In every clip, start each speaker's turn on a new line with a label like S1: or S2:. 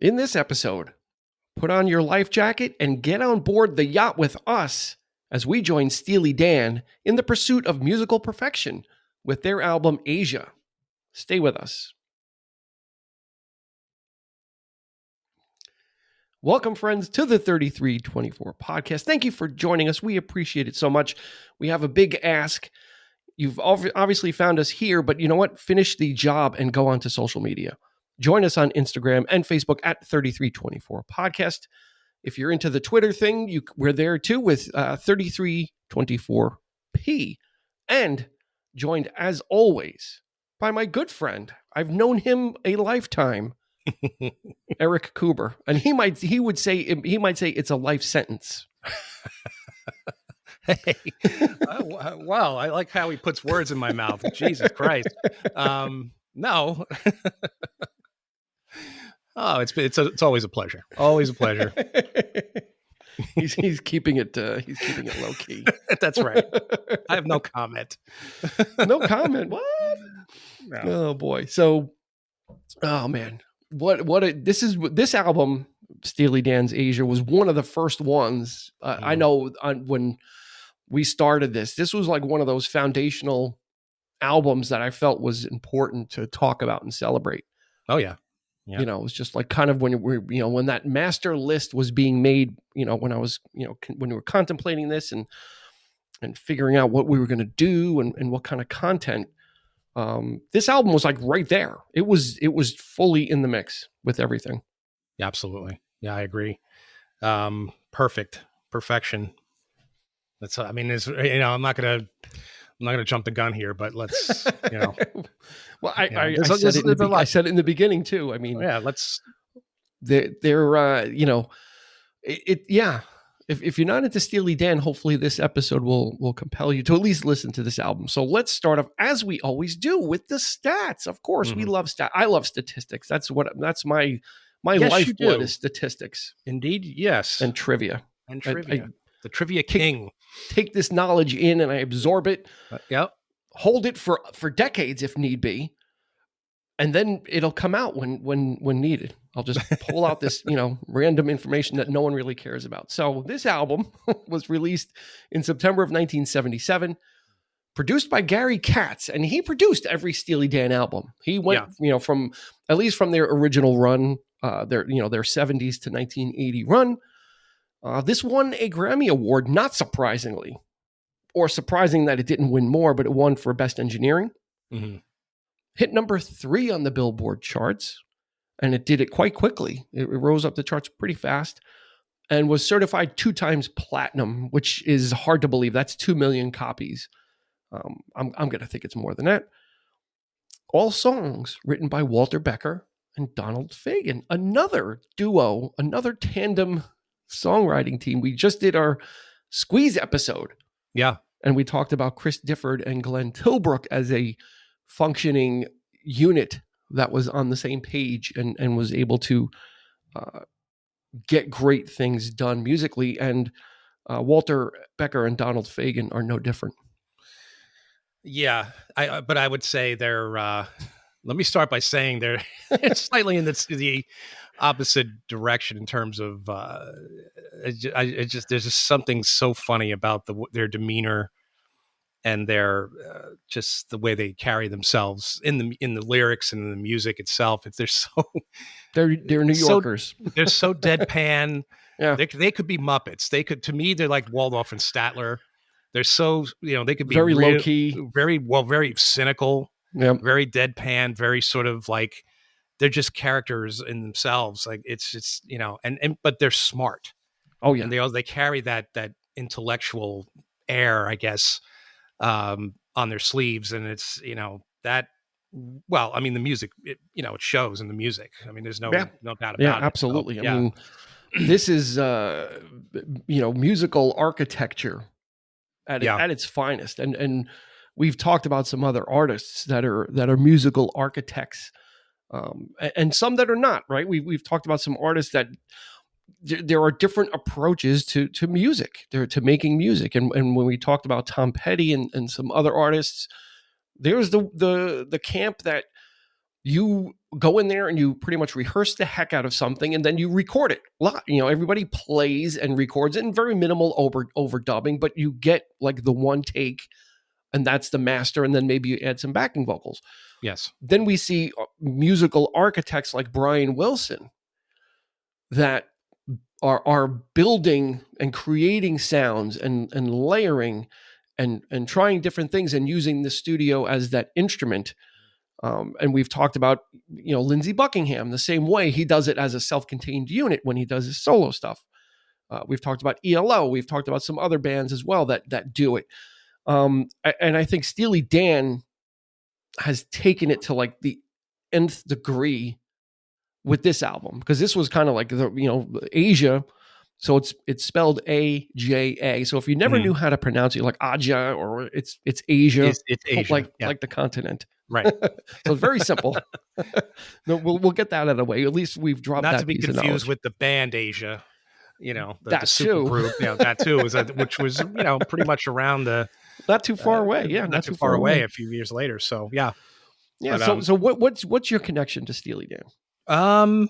S1: In this episode, put on your life jacket and get on board the yacht with us as we join Steely Dan in the pursuit of musical perfection with their album Asia. Stay with us. Welcome, friends, to the 3324 podcast. Thank you for joining us. We appreciate it so much. We have a big ask. You've obviously found us here, but you know what? Finish the job and go on to social media. Join us on Instagram and Facebook at 3324 podcast. If you're into the Twitter thing, we're there too with 3324p. And joined, as always, by my good friend. I've known him a lifetime. Eric Kuber, and he might say it's a life sentence.
S2: Hey, wow! I like how he puts words in my mouth. Jesus Christ! No. Oh, it's always a pleasure. Always a pleasure.
S1: he's keeping it low key.
S2: That's right. I have no comment.
S1: No comment. What? No. Oh boy. So, oh man. This album, Steely Dan's Asia, was one of the first ones. I know when we started this was like one of those foundational albums that I felt was important to talk about and celebrate.
S2: Oh yeah.
S1: Yeah. You know, it was just like kind of when that master list was being made, when I was, when we were contemplating this and figuring out what we were going to do and what kind of content. This album was like right there. It was fully in the mix with everything.
S2: Yeah, absolutely. Yeah, I agree. Perfection. That's, I mean, I'm not gonna jump the gun here, but let's,
S1: Well, I said it in the beginning too. I mean,
S2: yeah,
S1: If you're not into Steely Dan, hopefully this episode will compel you to at least listen to this album. So let's start off, as we always do, with the stats. Of course, we love stats. I love statistics. That's my
S2: yes,
S1: lifeblood is statistics.
S2: Indeed, yes.
S1: And trivia.
S2: The trivia king.
S1: Take this knowledge in and I absorb it.
S2: Yep.
S1: Hold it for decades if need be. And then it'll come out when needed. I'll just pull out this, random information that no one really cares about. So this album was released in September of 1977, produced by Gary Katz, and he produced every Steely Dan album. He went, from at least from their original run, their 70s to 1980 run. This won a Grammy Award, not surprisingly, or surprising that it didn't win more, but it won for Best Engineering.
S2: Mm-hmm.
S1: Hit number 3 on the Billboard charts, and it did it quite quickly. It rose up the charts pretty fast and was certified 2 times platinum, which is hard to believe. That's 2 million copies. I'm going to think it's more than that. All songs written by Walter Becker and Donald Fagen. Another duo, another tandem songwriting team. We just did our Squeeze episode.
S2: Yeah.
S1: And we talked about Chris Difford and Glenn Tilbrook as a functioning unit that was on the same page and was able to get great things done musically. And Walter Becker and Donald Fagen are no different.
S2: Yeah, but I would say they're. Let me start by saying they're slightly in the opposite direction in terms of. There's just something so funny about their demeanor and their just the way they carry themselves in the lyrics and in the music itself.
S1: They're New Yorkers.
S2: They're so deadpan.
S1: Yeah,
S2: they could be Muppets. To me, they're like Waldorf and Statler. They're so, they could be
S1: very low key,
S2: very cynical,
S1: very
S2: deadpan, very sort of like they're just characters in themselves. Like it's but they're smart.
S1: Oh yeah,
S2: and they carry that intellectual air, I guess, on their sleeves, and it's that. Well, I mean, the music, it shows in the music. I mean, there's no doubt about it.
S1: Yeah, absolutely. So, I mean, this is musical architecture at its finest, and we've talked about some other artists that are musical architects, and some that are not. Right? We've talked about some artists that there are different approaches to music, to making music, and when we talked about Tom Petty and some other artists, there's the camp that you go in there and you pretty much rehearse the heck out of something, and then you record it. Everybody plays and records it in very minimal overdubbing, but you get like the one take, and that's the master, and then maybe you add some backing vocals.
S2: Yes.
S1: Then we see musical architects like Brian Wilson that are building and creating sounds and layering and trying different things and using the studio as that instrument. And we've talked about, Lindsey Buckingham the same way. He does it as a self-contained unit when he does his solo stuff. We've talked about ELO. We've talked about some other bands as well that do it. And I think Steely Dan has taken it to like the nth degree with this album, because this was kind of like Asia. So it's spelled AJA. So if you never knew how to pronounce it, like Aja, or it's Asia,
S2: it's Asia,
S1: like the continent.
S2: Right.
S1: So it's very simple. No, we'll get that out of the way. At least we've dropped
S2: Not
S1: that
S2: to be
S1: piece of
S2: confused
S1: knowledge.
S2: with the band Asia,
S1: That
S2: the super
S1: too.
S2: group, that too which was pretty much around the
S1: Not too far away. Yeah,
S2: not too far away a few years later. So yeah.
S1: Yeah.
S2: But,
S1: so what's your connection to Steely Dan?
S2: I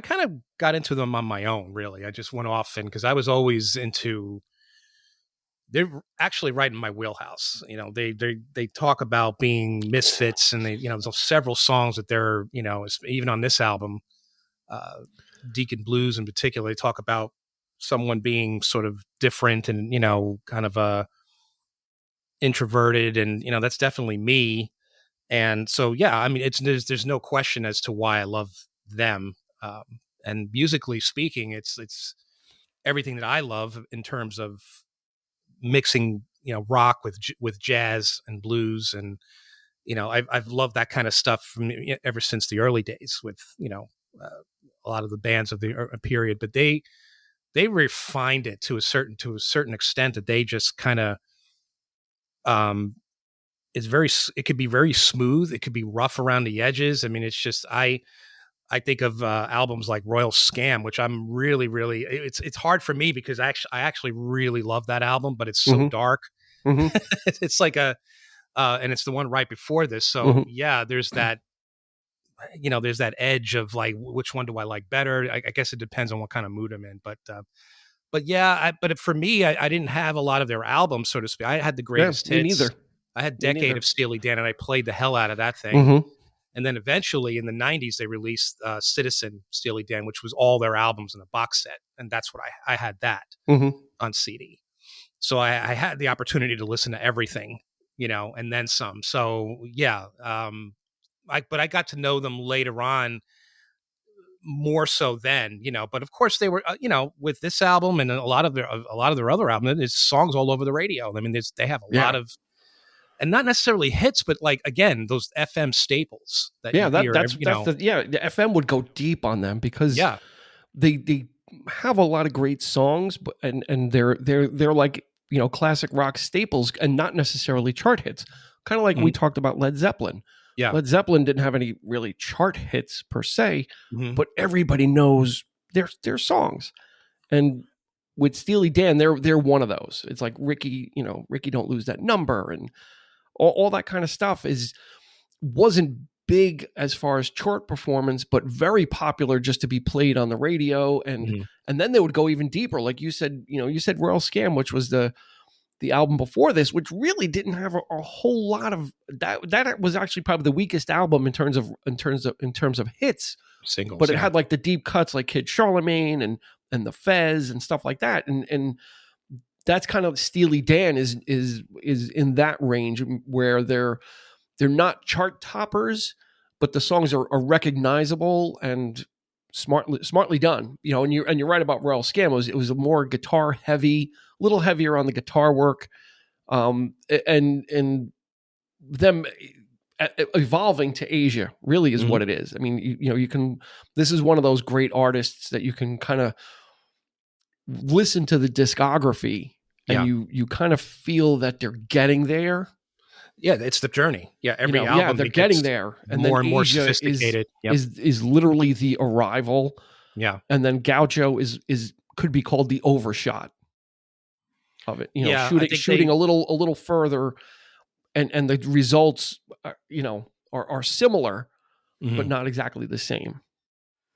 S2: kind of got into them on my own, really. I just went off, and because I was always into, they're actually right in my wheelhouse. They talk about being misfits, and there's several songs that they're, even on this album, Deacon Blues in particular, they talk about someone being sort of different and, kind of introverted, and, that's definitely me. And so, yeah, I mean, there's no question as to why I love them. And musically speaking, it's everything that I love in terms of mixing, rock with jazz and blues. And, I've loved that kind of stuff from ever since the early days with, a lot of the bands of the period, but they refined it to a certain extent that they just kind of, it could be very smooth. It could be rough around the edges. I mean, it's just, I think of albums like Royal Scam, which I'm really, really, it's hard for me because I actually really love that album, but it's so dark.
S1: Mm-hmm.
S2: It's like and it's the one right before this. So yeah, there's that, there's that edge of like, which one do I like better? I guess it depends on what kind of mood I'm in, but yeah, but for me, I didn't have a lot of their albums, so to speak. I had the greatest
S1: me
S2: hits.
S1: neither.
S2: I had Decade of Steely Dan, and I played the hell out of that thing.
S1: Mm-hmm.
S2: And then eventually in the 90s, they released Citizen Steely Dan, which was all their albums in a box set. And that's what I had that on CD. So I had the opportunity to listen to everything, and then some. So yeah, but I got to know them later on more so then, but of course they were, with this album and a lot of their other albums, there's songs all over the radio. I mean, they have a lot of, and not necessarily hits, but like, again, those FM staples that you hear,
S1: the FM would go deep on them because they have a lot of great songs, but and they're like, classic rock staples and not necessarily chart hits. Kind of like we talked about Led Zeppelin.
S2: Yeah.
S1: Led Zeppelin didn't have any really chart hits per se, but everybody knows their songs. And with Steely Dan, they're one of those. It's like Ricky, Ricky Don't Lose That Number, and all that kind of stuff wasn't big as far as chart performance, but very popular just to be played on the radio. And then they would go even deeper. Like you said, you said Royal Scam, which was the album before this, which really didn't have a whole lot of that. That was actually probably the weakest album in terms of hits,
S2: singles,
S1: but it had like the deep cuts like Kid Charlemagne and the Fez and stuff like that. And that's kind of Steely Dan is in that range where they're not chart toppers, but the songs are recognizable and smartly done. And you're right about Royal Scam. It was a more guitar heavy, a little heavier on the guitar work, and them evolving to Asia really is what it is. I mean, you can. This is one of those great artists that you can kind of listen to the discography and you kind of feel that they're getting there.
S2: Yeah, it's the journey. Yeah, every album
S1: they're getting there, and
S2: more
S1: then
S2: and more
S1: Asia
S2: sophisticated.
S1: Is literally the arrival.
S2: Yeah,
S1: and then Gaucho is could be called the overshot of it. Shooting a little further, and the results, are similar, but
S2: Mhm.
S1: not exactly the same.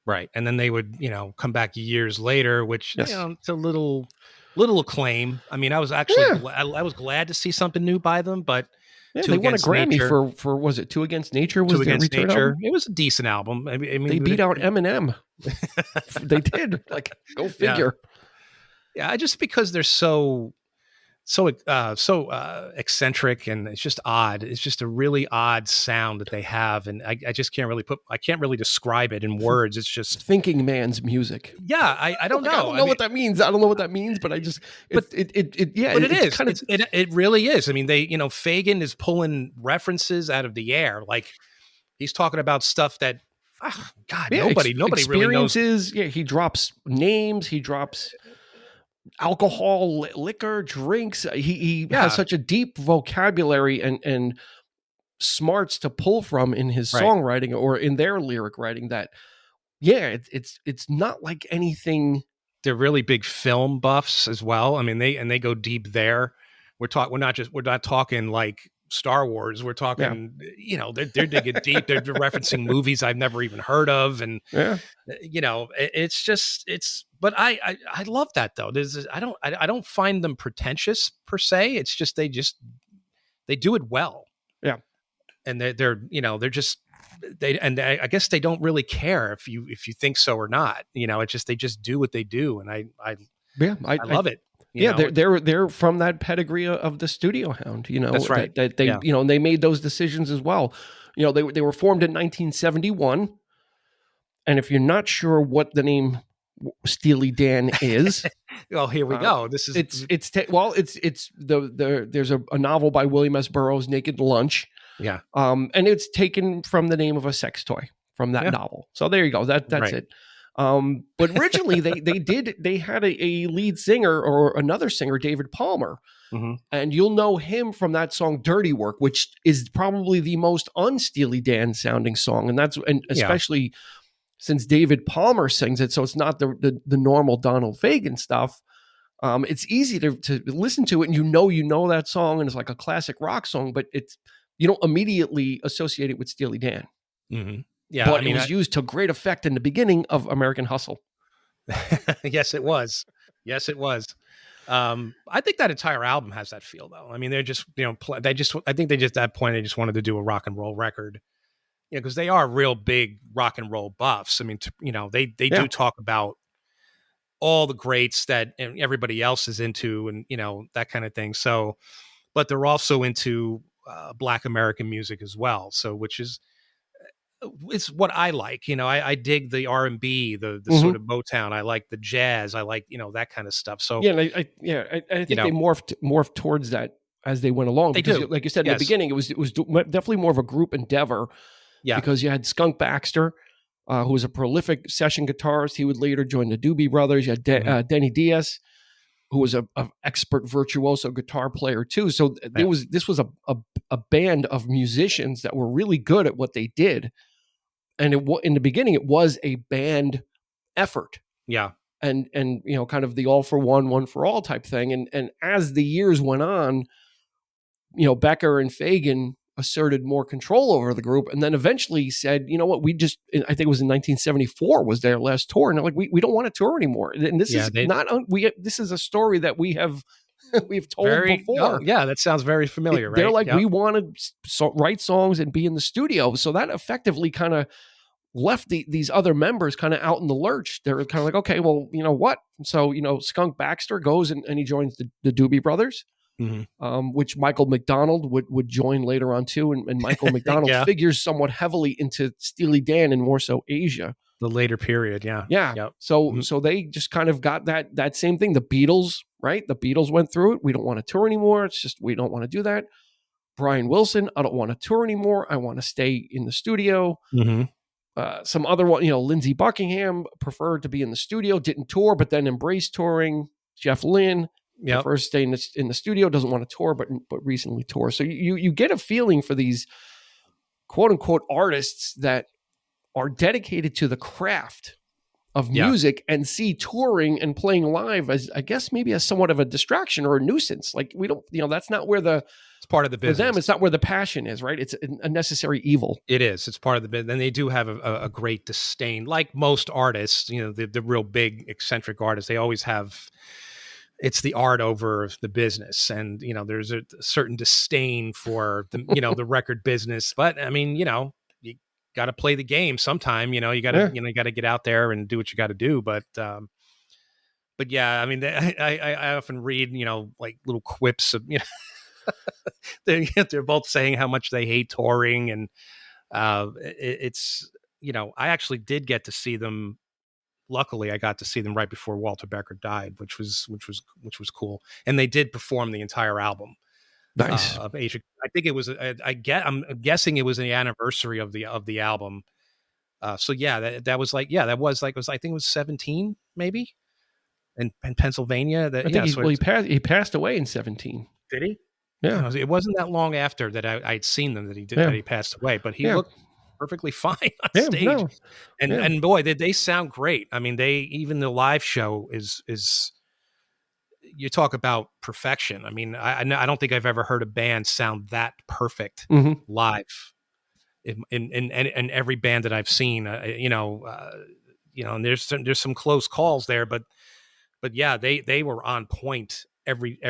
S2: Right, and then they would, come back years later, which,
S1: Yes.
S2: it's a little acclaim. I mean, I was actually
S1: Yeah.
S2: glad I was glad to see something new by them, but
S1: Yeah.
S2: Two
S1: They won a
S2: Against
S1: Grammy
S2: Nature
S1: for was it Two Against Nature
S2: Two
S1: was their
S2: Against
S1: return
S2: Nature,
S1: album?
S2: it was a decent album. I
S1: They
S2: mean, but
S1: beat out Eminem. They did. Like, go
S2: yeah.
S1: figure.
S2: Yeah, just because they're so eccentric, and it's just odd. It's just a really odd sound that they have, and I just I can't really describe it in words. It's just,
S1: Thinking man's music.
S2: yeah, I don't
S1: Like, I
S2: know.
S1: don't
S2: I
S1: know
S2: mean,
S1: what that means. I don't know what that means, but I just
S2: but
S1: yeah,
S2: but it
S1: it's
S2: is.
S1: kind of
S2: It really is. I mean, Fagan is pulling references out of the air. Like, he's talking about stuff that, God,
S1: yeah,
S2: nobody really knows.
S1: experiences. Yeah, he drops names. He drops alcohol, liquor, drinks. He has
S2: Yeah,
S1: such a deep vocabulary and smarts to pull from in his
S2: right.
S1: songwriting or in their lyric writing that yeah, it's not like anything.
S2: They're really big film buffs as well. I mean, they go deep there. We're not talking like Star Wars. We're
S1: Yeah,
S2: talking, they're digging deep. They're referencing movies I've never even heard of, and
S1: yeah,
S2: it's just But I love that though. I don't find them pretentious per se. It's just they do it well,
S1: yeah.
S2: and they're just I guess they don't really care if you think so or not. It's just they just do what they do, and
S1: Yeah,
S2: I love it.
S1: yeah,
S2: It's
S1: they're from that pedigree of the Studio Hound,
S2: That's right.
S1: that they
S2: Yeah.
S1: and they made those decisions as well. They were formed in 1971, and if you're not sure what the name Steely Dan is,
S2: Well, here we
S1: uh,
S2: go. This is
S1: it's there's a novel by William S. Burroughs, Naked Lunch,
S2: Yeah.
S1: and it's taken from the name of a sex toy from that
S2: Yeah.
S1: novel. So there you go. That's
S2: Right.
S1: it. But originally they had a lead singer or another singer, David Palmer,
S2: Mhm.
S1: and you'll know him from that song "Dirty Work," which is probably the most un-Steely Dan sounding song, and
S2: Yeah.
S1: especially since David Palmer sings it, so it's not the normal Donald Fagen stuff. It's easy to listen to it, and you know that song, and it's like a classic rock song, but you don't immediately associate it with Steely Dan.
S2: Mhm. Yeah, I
S1: But it
S2: mean,
S1: was used to great effect in the beginning of American Hustle.
S2: yes, it was. Yes, it was. I think that entire album has that feel, though. I mean, they're just, I think they just, at that point, they just wanted to do a rock and roll record, because they are real big rock and roll buffs. I mean, they
S1: Yeah.
S2: do talk about all the greats that everybody else is into, and, that kind of thing. So, but they're also into Black American music as well. So, which is, it's what I like. I dig the R&B, the
S1: Mhm.
S2: sort of Motown. I like the jazz. I like, that kind of stuff. So,
S1: Yeah, and I
S2: you
S1: think
S2: know,
S1: they morphed towards that as they went along
S2: they
S1: because,
S2: do.
S1: like you said in the
S2: Yes.
S1: beginning, it was definitely more of a group endeavor
S2: Yeah.
S1: because you had Skunk Baxter, who was a prolific session guitarist. He would later join the Doobie Brothers. You had
S2: Mhm.
S1: Denny Diaz, who was a expert virtuoso guitar player too. So
S2: Yeah.
S1: this was a band of musicians that were really good at what they did, and in the beginning it was a band effort.
S2: Yeah.
S1: And kind of the all for one for all type thing. And as the years went on, Becker and Fagan asserted more control over the group, and then eventually said, you know what, I think it was in 1974 was their last tour, and they're like, we don't want to tour anymore. And this
S2: Yeah.
S1: is not this is a story that we have we've told
S2: Oh,
S1: before.
S2: yeah. That sounds very familiar,
S1: They're
S2: right?
S1: like,
S2: Yeah.
S1: we want to write songs and be in the studio, so that effectively kind of left these other members kind of out in the lurch. They're kind of like, okay, well, you know what? So, Skunk Baxter goes and he joins the Doobie Brothers,
S2: Mhm.
S1: which Michael McDonald would join later on too. And Michael McDonald
S2: Yeah.
S1: figures somewhat heavily into Steely Dan and more so Asia.
S2: The later period. Yeah.
S1: Yeah.
S2: Yep.
S1: So
S2: Mhm.
S1: so they just kind of got that same thing. The Beatles, right? The Beatles went through it. We don't want to tour anymore. It's just we don't want to do that. Brian Wilson, I don't want to tour anymore. I want to stay in the studio.
S2: Mhm.
S1: Some other one, Lindsey Buckingham preferred to be in the studio, didn't tour, but then embraced touring. Jeff Lynne
S2: Yep.
S1: prefers to stay in the studio, doesn't want to tour, but recently tour. So you get a feeling for these quote unquote artists that are dedicated to the craft of
S2: Yeah.
S1: music and see touring and playing live as, I guess, maybe as somewhat of a distraction or a nuisance. Like we don't, that's not where the
S2: part of the
S1: For them,
S2: business.
S1: it's not where the passion is, right? It's a necessary evil.
S2: It is. It's part of the business. And they do have a great disdain, like most artists. You know, the real big eccentric artists. They always have. It's the art over the business, and you know, there's a certain disdain for the the record business. But I mean, you got to play the game sometime. You got to
S1: Yeah.
S2: you got to get out there and do what you got to do. But yeah, I mean, I often read like little quips of they're both saying how much they hate touring, and it's I actually did get to see them. Luckily, I got to see them right before Walter Becker died, which was cool, and they did perform the entire album
S1: Nice.
S2: of Asia. I think it was I'm guessing it was the anniversary of the album. So yeah, that was like I think it was 17 maybe in Pennsylvania.
S1: I
S2: That
S1: think
S2: yeah, so
S1: he passed away in 17.
S2: did he?
S1: Yeah.
S2: It wasn't that long after that I'd seen them
S1: Yeah.
S2: that he passed away, but he
S1: Yeah.
S2: looked perfectly fine on
S1: Yeah.
S2: stage.
S1: No.
S2: And
S1: Yeah.
S2: and boy, they sound great. I mean, even the live show is you talk about perfection. I mean, I don't think I've ever heard a band sound that perfect
S1: Mhm.
S2: live in every band that I've seen. And there's some close calls there, but yeah, they were on point every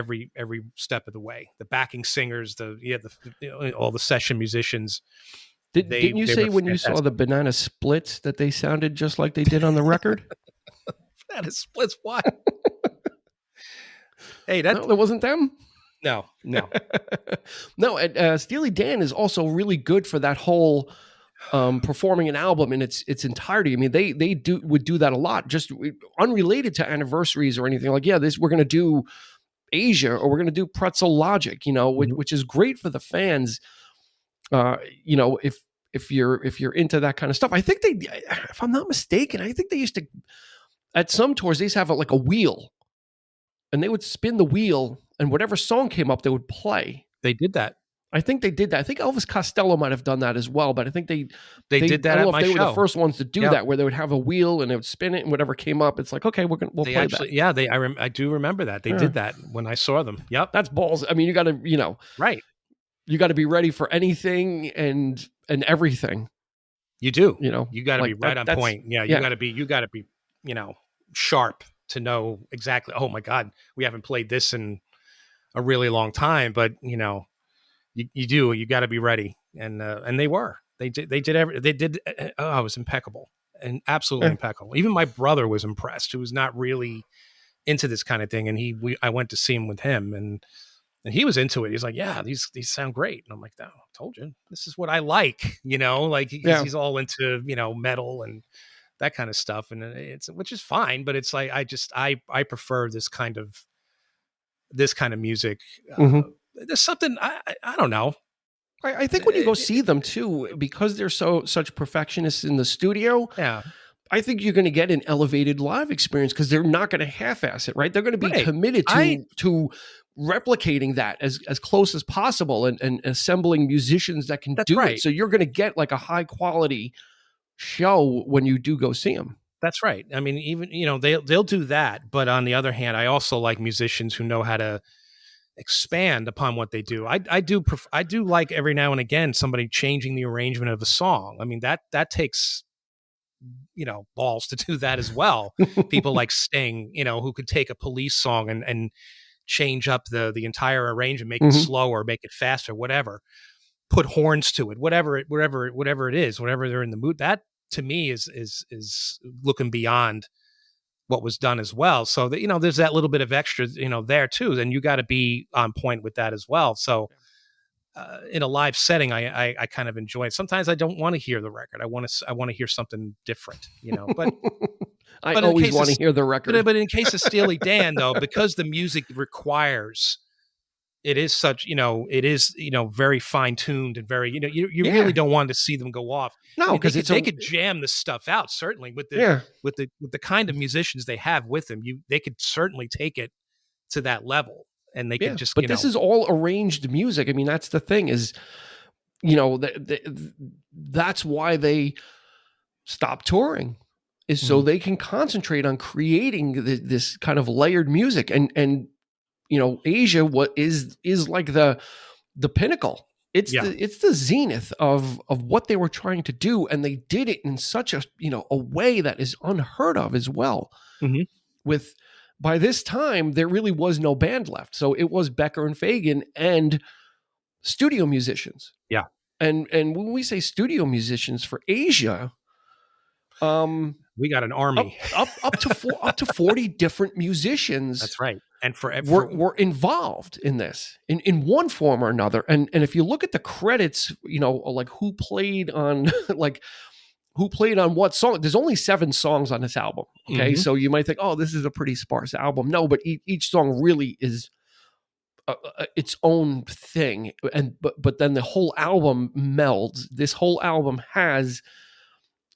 S2: step of the way. The backing singers, all the session musicians,
S1: Didn't you
S2: they
S1: say
S2: were
S1: when you saw
S2: fantastic.
S1: the Banana Splits that they sounded just like they did on the record?
S2: That is splits. What? Hey,
S1: No, that wasn't them.
S2: no.
S1: No, Steely Dan is also really good for that whole performing an album in its entirety. I mean, they would do that a lot, just unrelated to anniversaries or anything. Like, yeah, we're going to do Asia, or we're going to do Pretzel Logic, which is great for the fans. If you're into that kind of stuff, I think if I'm not mistaken, I think they used to, at some tours, they used to have like a wheel, and they would spin the wheel, and whatever song came up, they would play.
S2: They did that.
S1: I think they did that. I think Elvis Costello might have done that as well, but I think they
S2: did that
S1: I don't know
S2: at
S1: if
S2: my
S1: they were the
S2: show.
S1: first ones to do
S2: Yep.
S1: that, where they would have a wheel and they would spin it, and whatever came up, it's like, okay, we'll
S2: They
S1: play
S2: actually,
S1: that.
S2: yeah, I do remember that. They
S1: Yeah.
S2: did that when I saw them. Yep.
S1: That's balls. I mean, you got to,
S2: Right.
S1: you got to be ready for anything and everything.
S2: You do.
S1: You
S2: You got to
S1: like
S2: be right on point. Yeah, you got to be, sharp to know exactly. Oh my God, we haven't played this in a really long time, but you got to be ready. And they were. They did. It was impeccable and absolutely impeccable. Even my brother was impressed, who was not really into this kind of thing, and I went to see him with him, and he was into it. He's like, yeah, these sound great. And I'm like, no, I told you, this is what I like, like he's all into, metal and that kind of stuff. And which is fine, but it's like, I prefer this kind of music. There's something, I don't know.
S1: I think when you go see them too, because they're such perfectionists in the studio,
S2: Yeah.
S1: I think you're going to get an elevated live experience, because they're not going to half-ass it, right? They're going to be committed to replicating that as close as possible, and assembling musicians that can do it. So you're going to get like a high quality show when you do go see them.
S2: That's right. I mean, even, they'll do that. But on the other hand, I also like musicians who know how to expand upon what they do. I do like every now and again somebody changing the arrangement of a song. I mean, that takes balls to do that as well. People like Sting, who could take a Police song and change up the entire arrangement, make it slower, make it faster, whatever, put horns to it, whatever it is, whatever they're in the mood. That to me is looking beyond what was done as well. So that, there's that little bit of extra, there too. Then you got to be on point with that as well. So in a live setting, I kind of enjoy it. Sometimes I don't want to hear the record. I want to hear something different, but
S1: I always want to hear the record.
S2: But in case of Steely Dan, though, because the music requires, it is such, it is, very fine tuned and very, you really don't want to see them go off.
S1: No, because
S2: they could jam this stuff out, certainly with the kind of musicians they have with them. They could certainly take it to that level, and they could just.
S1: But this is all arranged music. I mean, that's the thing is, that's why they stop touring, is so they can concentrate on creating this kind of layered music. And Asia, what is like the the pinnacle.
S2: Yeah.
S1: It's the zenith of what they were trying to do, and they did it in such a a way that is unheard of as well.
S2: Hmm.
S1: With by this time there really was no band left, so it was Becker and Fagan and studio musicians.
S2: Yeah.
S1: And when we say studio musicians for Asia,
S2: We got an army.
S1: up to 40 different musicians
S2: That's right. And
S1: were involved in this in one form or another. And if you look at the credits, like who played on like who played on what song, there's only 7 songs on this album. Okay.
S2: Mhm.
S1: So you might think, oh, this is a pretty sparse album. No, but each song really is its own thing. And but then the whole album melds. This whole album has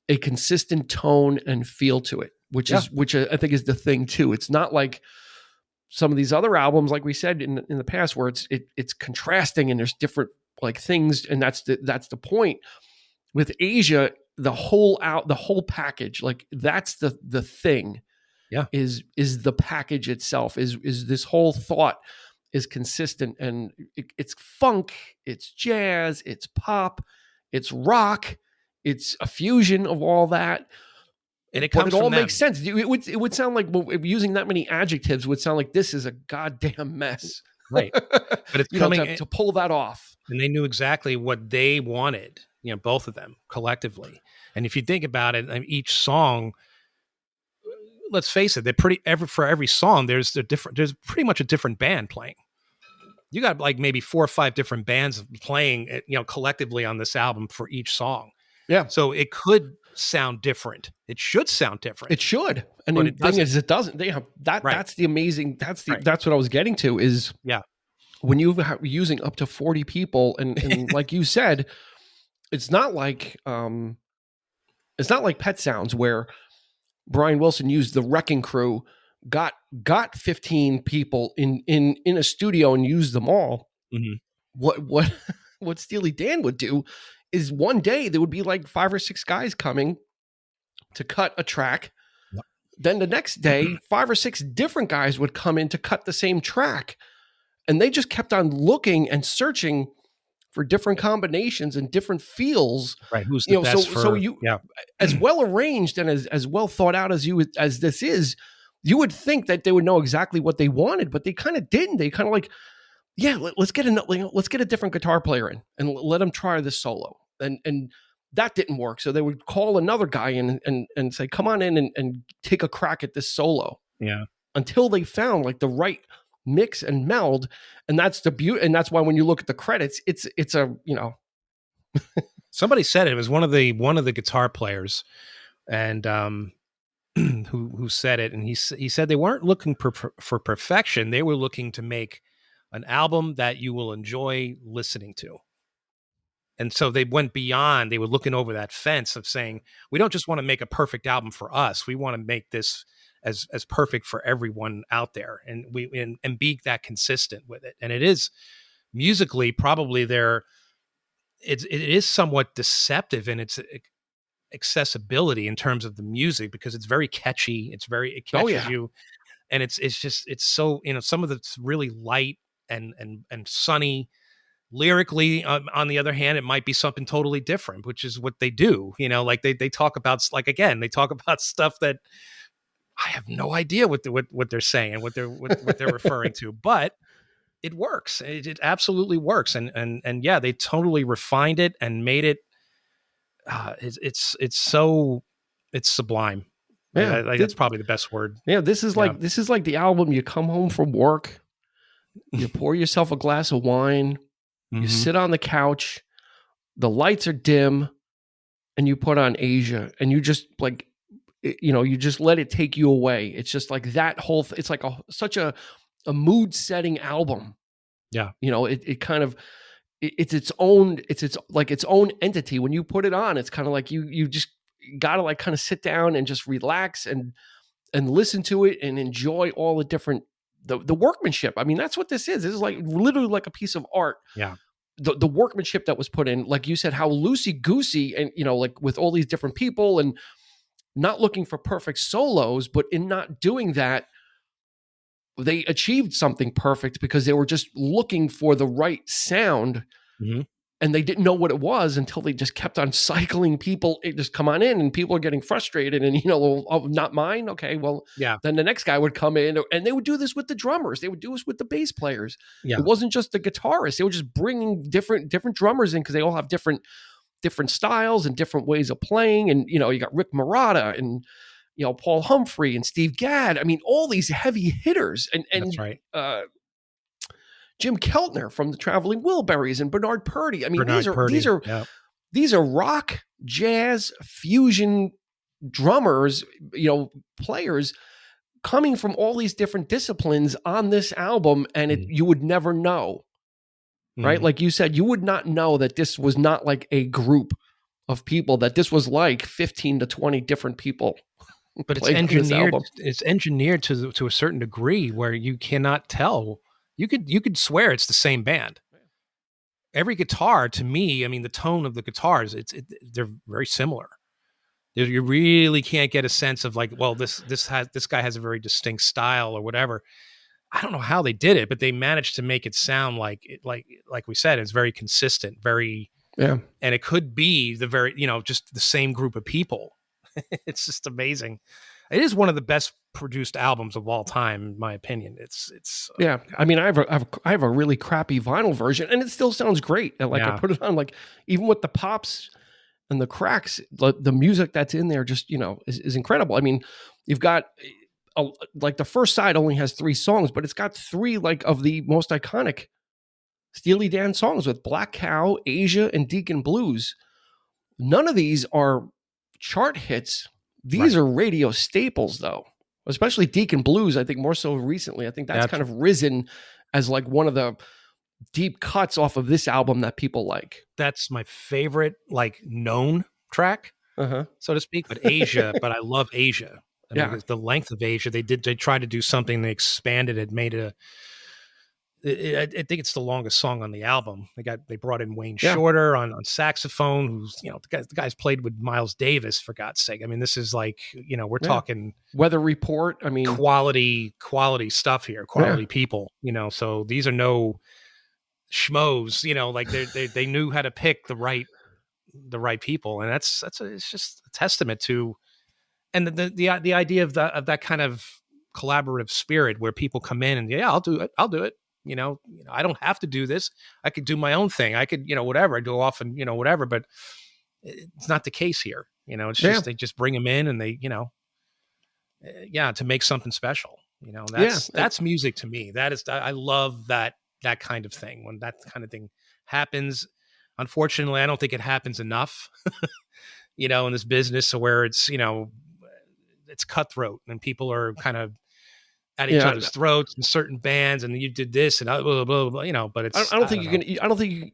S1: a consistent tone and feel to it, which I think is the thing too. It's not like some of these other albums, like we said in the past, where it's contrasting and there's different like things, and that's the point. With Asia, the whole package, like that's the thing.
S2: Yeah.
S1: Is the package itself, is this whole thought is consistent, and it's funk, it's jazz, it's pop, it's rock, it's a fusion of all that.
S2: And it
S1: But
S2: comes
S1: it all
S2: from them.
S1: makes sense. It would sound like, well, using that many adjectives would sound like this is a goddamn mess.
S2: Right. But it's coming
S1: to pull that off.
S2: And they knew exactly what they wanted, both of them collectively. And if you think about it, each song, let's face it, for every song, there's pretty much a different band playing. You got like maybe 4 or 5 different bands playing, collectively on this album for each song.
S1: Yeah.
S2: So it could sound different. It should sound different.
S1: It should. And
S2: But
S1: the thing is, it doesn't.
S2: Right.
S1: That's the amazing. That's
S2: Right.
S1: That's what I was getting to. Is
S2: Yeah.
S1: when you're using up to 40 people, and like you said, it's not like Pet Sounds where Brian Wilson used the Wrecking Crew, got 15 people in a studio and used them all.
S2: Mm-hmm.
S1: What Steely Dan would do is one day there would be like 5 or 6 guys coming to cut a track.
S2: Yep.
S1: Then the next day, 5 or 6 different guys would come in to cut the same track. And they just kept on looking and searching for different combinations and different feels.
S2: Right. Who's the best
S1: as well arranged and as well thought out as this is, you would think that they would know exactly what they wanted, but they kind of didn't. They kind of like, yeah, let's get a different guitar player in and let them try this solo. And that didn't work. So they would call another guy in and say, come on in and take a crack at this solo.
S2: Yeah.
S1: Until they found like the right mix and meld. And that's the beauty. And that's why when you look at the credits, it's a,
S2: Somebody said it was one of the guitar players, and who said it, and he said they weren't looking for perfection. They were looking to make an album that you will enjoy listening to. And so they went beyond. They were looking over that fence of saying, we don't just want to make a perfect album for us. We want to make this as perfect for everyone out there, and be that consistent with it. And it is musically probably it is somewhat deceptive in its accessibility in terms of the music, because it's very catchy. It catches you, and it's so, some of it's really light and sunny. Lyrically, on the other hand, it might be something totally different, which is what they do. Like they talk about, like, again, they talk about stuff that I have no idea what they're saying, what they're referring to, but it works. It absolutely works. And yeah, they totally refined it and made it. It's sublime.
S1: Yeah,
S2: that's probably the best word.
S1: Yeah, this is like the album. You come home from work, you pour yourself a glass of wine, you sit on the couch, the lights are dim, and you put on Asia, and you just like, you just let it take you away. It's just like that whole. It's like such a mood setting album.
S2: Yeah,
S1: it kind of. It's its own entity. When you put it on, it's kind of like you just gotta like kind of sit down and just relax and listen to it and enjoy all the different the workmanship. I mean, that's what this is. This is like literally like a piece of art.
S2: Yeah.
S1: The workmanship that was put in, like you said, how loosey goosey, and like with all these different people and not looking for perfect solos, but in not doing that, they achieved something perfect because they were just looking for the right sound,
S2: Mhm.
S1: and they didn't know what it was until they just kept on cycling people. It just come on in, and people are getting frustrated, and oh, not mine. Okay, well,
S2: Yeah.
S1: then the next guy would come in, and they would do this with the drummers. They would do this with the bass players. It
S2: Yeah.
S1: wasn't just the guitarists. They were just bringing different drummers in because they all have different styles and different ways of playing. And you got Rick Marotta and Paul Humphrey and Steve Gadd. I mean, all these heavy hitters, and
S2: That's right.
S1: Jim Keltner from the Traveling Wilburys and Bernard Purdy. I mean, these
S2: Bernard
S1: are these
S2: Purdy.
S1: are
S2: Yeah.
S1: these are rock, jazz, fusion drummers, players coming from all these different disciplines on this album, and
S2: Mhm.
S1: you would never know, right?
S2: Mhm.
S1: Like you said, you would not know that this was not like a group of people, that this was like 15 to 20 different people
S2: But
S1: played on this album.
S2: it's engineered to a certain degree where you cannot tell. You could swear it's the same band. Every guitar, to me, I mean, the tone of the guitars, they're very similar. You really can't get a sense of like, well, this guy has a very distinct style or whatever. I don't know how they did it, but they managed to make it sound like we said, it's very consistent, very,
S1: Yeah.
S2: and it could be the very, just the same group of people. It's just amazing. It is one of the best produced albums of all time, in my opinion. It's
S1: Yeah. I mean, I have a really crappy vinyl version, and it still sounds great. And like I
S2: yeah,
S1: put it on, like even with the pops and the cracks, the music that's in there just is incredible. I mean, you've got like the first side only has 3 songs, but it's got 3 like of the most iconic Steely Dan songs with Black Cow, Asia, and Deacon Blues. None of these are chart hits. These
S2: right.
S1: are radio staples, though, especially Deacon Blues. I think more so recently. I think that's
S2: That's
S1: kind of risen as like one of the deep cuts off of this album that people like.
S2: that's my favorite, like, known track,
S1: Uh-huh.
S2: so to speak. But I love Asia. I mean,
S1: Yeah.
S2: because the length of Asia, they tried to do something, they expanded it, made it I think it's the longest song on the album. They brought in Wayne
S1: Yeah.
S2: Shorter on saxophone, who's the guy's played with Miles Davis, for God's sake. I mean, this is like, we're
S1: Yeah.
S2: talking
S1: Weather Report. I mean,
S2: quality stuff here, quality people. So these are no schmoes. Like they knew how to pick the right people, and it's just a testament to, and the idea of that kind of collaborative spirit where people come in and, yeah, I'll do it. I don't have to do this. I could do my own thing. I could, whatever. I go off and, whatever, but it's not the case here. It's just, they just bring them in and they, to make something special. That's music to me. I love that kind of thing. When that kind of thing happens, unfortunately, I don't think it happens enough, in this business, so where it's, it's cutthroat and people are kind of at each other's throats in certain bands, and you did this and blah, blah, blah, but it's,
S1: I don't think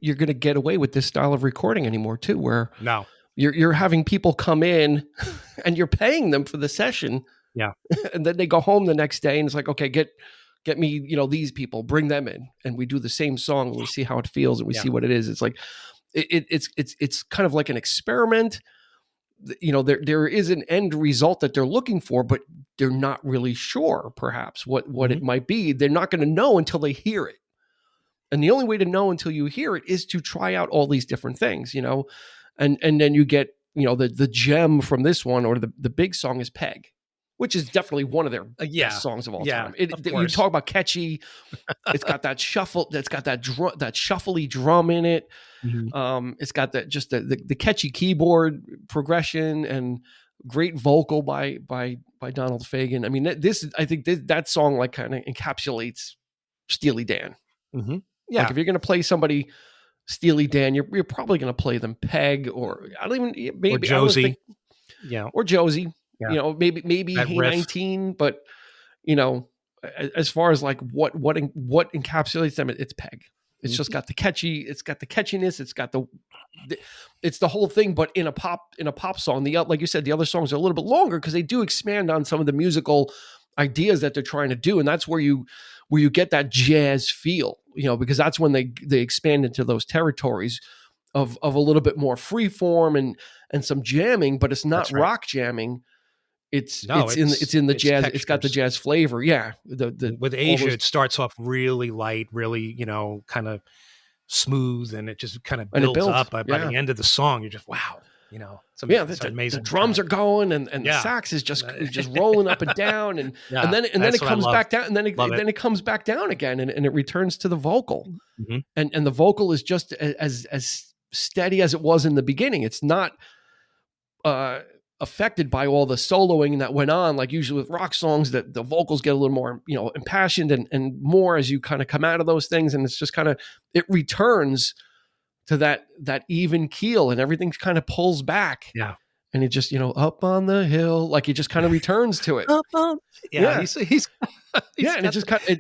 S1: you're gonna get away with this style of recording anymore too, where
S2: no,
S1: you're having people come in and you're paying them for the session.
S2: Yeah.
S1: And then they go home the next day and it's like, okay, get me, these people, bring them in, and we do the same song and we see how it feels and we see what it is. It's like, it's kind of like an experiment. There is an end result that they're looking for, but they're not really sure perhaps what it might be. They're not going to know until they hear it. And the only way to know until you hear it is to try out all these different things, and then you get, the gem from this one, or the big song is Peg, which is definitely one of their best songs of all time. You talk about catchy. It's got that shuffle. It's got that shuffly drum in it. It's got that just the catchy keyboard progression and great vocal by Donald Fagen. I mean, I think that song like kind of encapsulates Steely Dan.
S2: Yeah.
S1: Like if you're going to play somebody Steely Dan, you're probably going to play them Peg, or I don't even, maybe
S2: or Josie.
S1: Or Josie.
S2: Yeah.
S1: Maybe
S2: that
S1: Hey
S2: riff.
S1: 19, but as far as like what encapsulates them, it's Peg. It's just got the catchiness. It's got it's the whole thing, but in a pop song. Like you said, the other songs are a little bit longer because they do expand on some of the musical ideas that they're trying to do, and that's where you get that jazz feel, because that's when they expand into those territories of a little bit more free form and some jamming, but it's not rock jamming.
S2: No,
S1: it's in the
S2: it's
S1: jazz. It's got the
S2: textures.
S1: jazz flavor. Yeah, the
S2: With
S1: all
S2: Asia,
S1: those,
S2: it starts off really light, really, kind of smooth, and it just kind of
S1: and it
S2: builds
S1: builds.
S2: up. By the
S1: Yeah,
S2: end of the song, you're just wow,
S1: yeah.
S2: it's an
S1: The
S2: amazing
S1: drums
S2: track.
S1: are going, and the
S2: Yeah,
S1: sax is just rolling up and down,
S2: yeah,
S1: and then
S2: that's
S1: it
S2: what I
S1: comes
S2: love.
S1: back down, and
S2: Love it.
S1: then it comes back down again, and it returns to the vocal,
S2: Mhm.
S1: and the vocal is just as steady as it was in the beginning. It's not uh affected by all the soloing that went on, like usually with rock songs, that the vocals get a little more, impassioned and more as you kind of come out of those things, and it's just kind of, it returns to that even keel, and everything kind of pulls back,
S2: Yeah.
S1: and it just, up on the hill, like it just kind of returns to it.
S2: Up on- Yeah,
S1: Yeah.
S2: he's
S1: Yeah,
S2: he's
S1: and it
S2: got
S1: just
S2: the
S1: kind of,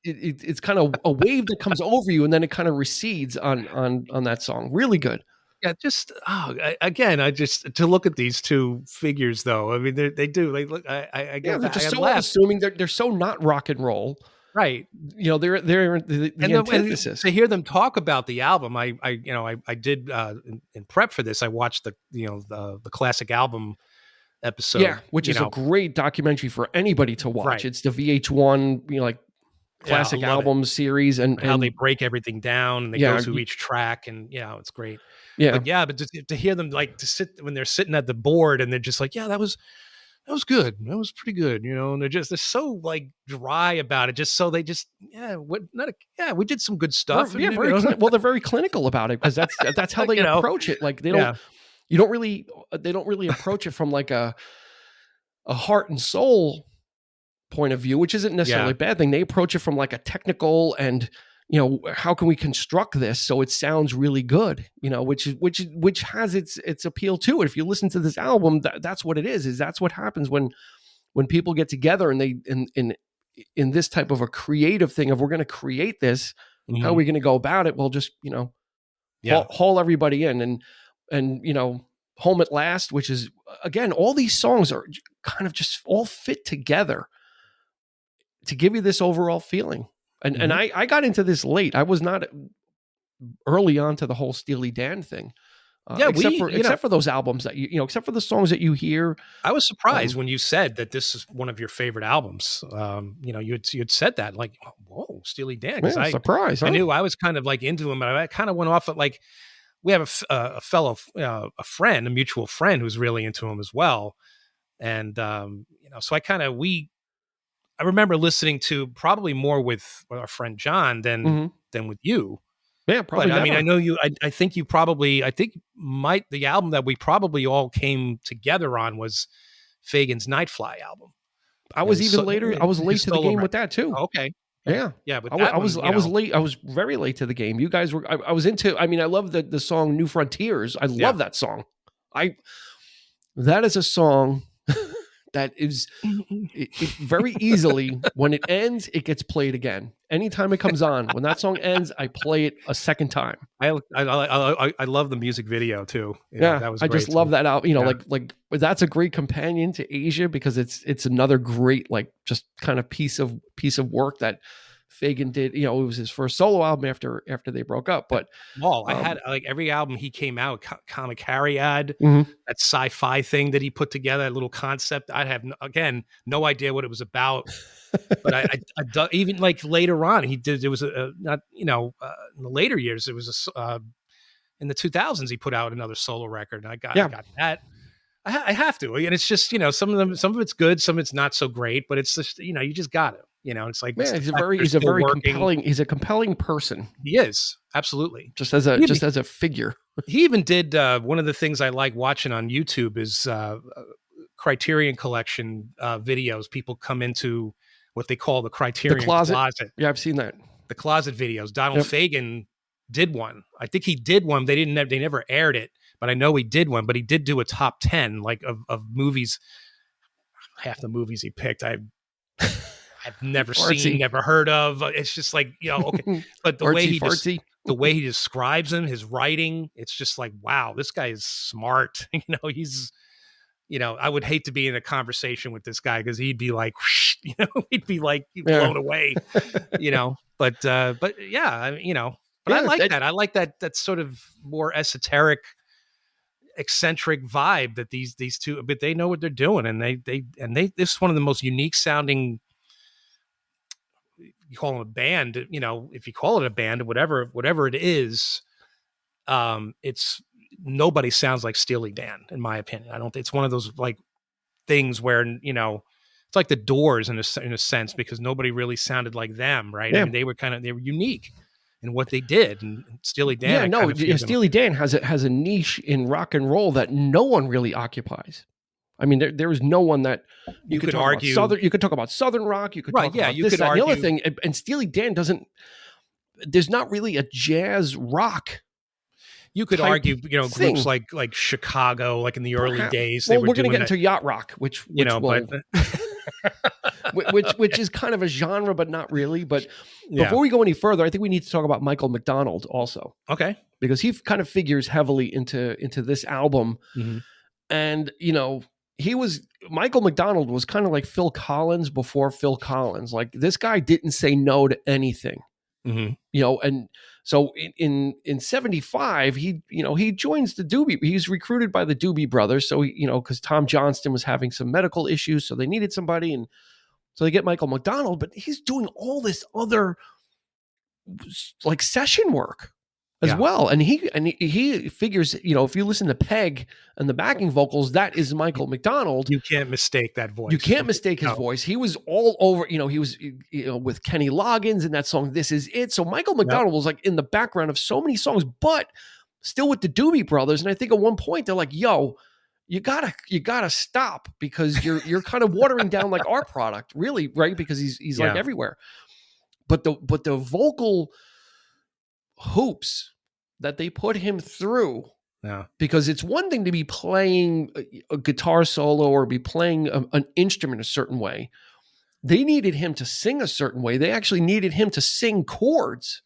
S1: it's kind of a wave that comes over you, and then it kind of recedes on that song. Really good.
S2: yeah. Just again, I just to look at these two figures though. I mean, they do. They look. I
S1: Yeah,
S2: go
S1: they're
S2: back.
S1: just
S2: I
S1: so
S2: laugh.
S1: unassuming. They're so not rock and roll.
S2: Right.
S1: They're the
S2: And
S1: antithesis.
S2: to hear them talk about the album, I did in prep for this. I watched the classic album
S1: Yeah,
S2: episode.
S1: which is a great documentary for anybody to watch.
S2: Right.
S1: It's the VH1, like
S2: Yeah, I
S1: classic
S2: love it.
S1: album series,
S2: And how they
S1: and
S2: break everything down and they go
S1: yeah,
S2: through each track, and it's great.
S1: yeah,
S2: But yeah, but to hear them like to sit when they're sitting at the board and they're just like, yeah, that was good. That was pretty good, and they're so like dry about it. Just so they just what not a, yeah, we did some good stuff, and
S1: well, they're very clinical about it, because that's how they
S2: you know,
S1: approach it. Like
S2: yeah,
S1: they don't really approach it from like a heart and soul point of view, which isn't necessarily
S2: yeah,
S1: a bad thing. They approach it from like a technical, and how can we construct this so it sounds really good, which has its appeal to it. If you listen to this album, that's what it is that's what happens when people get together, and they in this type of a creative thing of, we're going to create this. How are
S2: hmm
S1: we going to go about it? Well, just
S2: yeah,
S1: haul everybody in, and Home at Last, which is, again, all these songs are kind of just all fit together to give you this overall feeling. And
S2: hmm
S1: I got into this late. I was not early on to the whole Steely Dan thing,
S2: yeah.
S1: except for those albums that except for the songs that you hear.
S2: I was surprised
S1: Um,
S2: when you said that this is one of your favorite albums. You had said that like, whoa, Steely Dan, because
S1: yeah, surprise,
S2: I
S1: huh?
S2: knew I was kind of like into him, but I kind of went off at like we have a fellow a friend, a mutual friend who's really into him as well, and so I remember listening to probably more with our friend John
S1: Hmm.
S2: than with you.
S1: Yeah,
S2: But
S1: probably
S2: I mean, I
S1: never.
S2: know you. I think you probably. I think the album that we probably all came together on was Fagen's Nightfly album.
S1: I was
S2: His
S1: even later. I was late
S2: his
S1: to the
S2: solo
S1: game with
S2: record.
S1: that too.
S2: Oh, okay, okay,
S1: Yeah.
S2: yeah. With that one,
S1: I was late. I was very late to the game. You guys were. I was into. I mean, I love the song "New Frontiers." I
S2: yeah.
S1: love that song. I That is a song that is, it very easily, when it ends, it gets played again. Anytime it comes on, when that song ends, I play it a second time.
S2: I love the music video too.
S1: Yeah,
S2: That was
S1: I just
S2: great
S1: love
S2: too.
S1: that out.
S2: Yeah.
S1: That's a great companion to Asia, because it's another great, like, just kind of piece of work that Fagen did. It was his first solo album after they broke up. But
S2: Well, I
S1: um,
S2: had like every album he came out, Comic Harriad,
S1: mhm.
S2: that sci-fi thing that he put together, that little concept. I have again no idea what it was about, but even like later on he did. It was not in the later years. It was in the 2000s he put out another solo record, and I
S1: Yeah,
S2: got that. I have to, and it's just some of it's good, some of it's not so great, but it's just you just got to. It's like it's
S1: man,
S2: the fact that they're
S1: he's a
S2: still
S1: very
S2: working.
S1: compelling. He's a compelling person,
S2: He is absolutely. He,
S1: just as a figure.
S2: he even did one of the things I like watching on YouTube is Criterion Collection videos. People come into what they call the
S1: The
S2: Criterion
S1: Closet.
S2: Closet,
S1: Yeah, I've seen that.
S2: the closet videos. Donald
S1: Yep.
S2: Fagen did one. I think he did one. They never aired it, but I know he did one. But he did do a top 10 like of movies. Half the movies he picked, I've never seen,
S1: Artsy.
S2: never heard of. It's just like, okay. But
S1: Artsy fartsy.
S2: the way he describes him, his writing, it's just like, wow, this guy is smart. He's, I would hate to be in a conversation with this guy because he'd be like, whoosh, he'd be like
S1: Yeah.
S2: blown away, but yeah, but
S1: Yeah,
S2: I like that. I like that sort of more esoteric, eccentric vibe that these two, but they know what they're doing, and they this is one of the most unique sounding, you call them a band, if you call it a band, whatever it is, it's nobody sounds like Steely Dan, in my opinion. I don't. It's one of those like things where it's like the Doors in a sense, because nobody really sounded like them, right? I
S1: Yeah.
S2: mean, they were unique in what they did, and Steely Dan,
S1: Yeah,
S2: I
S1: no,
S2: kind of feel them.
S1: Steely Dan has a niche in rock and roll that no one really occupies. I mean, there is no one that
S2: You could
S1: talk
S2: argue,
S1: about southern. You could talk about southern rock. You could
S2: right?
S1: talk
S2: Yeah,
S1: about
S2: you
S1: this,
S2: could
S1: that, and the other
S2: argue.
S1: thing. And Steely Dan doesn't. There's not really a jazz rock.
S2: You could
S1: type
S2: argue,
S1: thing.
S2: groups like Chicago, like in the early
S1: Perhaps.
S2: days.
S1: Well,
S2: They were
S1: we're going to
S2: doing
S1: get
S2: that,
S1: into yacht rock, which
S2: but
S1: which is kind of a genre, but not really. But
S2: yeah.
S1: before we go any further, I think we need to talk about Michael McDonald also.
S2: Okay.
S1: Because he kind of figures heavily into this album.
S2: Mm-hmm.
S1: And, Michael McDonald was kind of like Phil Collins before Phil Collins. Like, this guy didn't say no to anything.
S2: Mm-hmm.
S1: And so in 75, he joins the Doobie. He's recruited by the Doobie Brothers. So, because Tom Johnston was having some medical issues, so they needed somebody. And so they get Michael McDonald, but he's doing all this other like session work as well. And he figures, if you listen to Peg and the backing vocals, that is Michael McDonald.
S2: You can't mistake that voice.
S1: You can't mistake his voice. He was all over, he was, with Kenny Loggins in that song, This Is It. So Michael McDonald was like in the background of so many songs, but still with the Doobie Brothers. And I think at one point they're like, yo, you gotta stop, because you're kind of watering down like our product, really, right? Because he's like everywhere. But the vocal hoops that they put him through, because it's one thing to be playing a guitar solo or be playing an instrument a certain way. They needed him to sing a certain way. They actually needed him to sing chords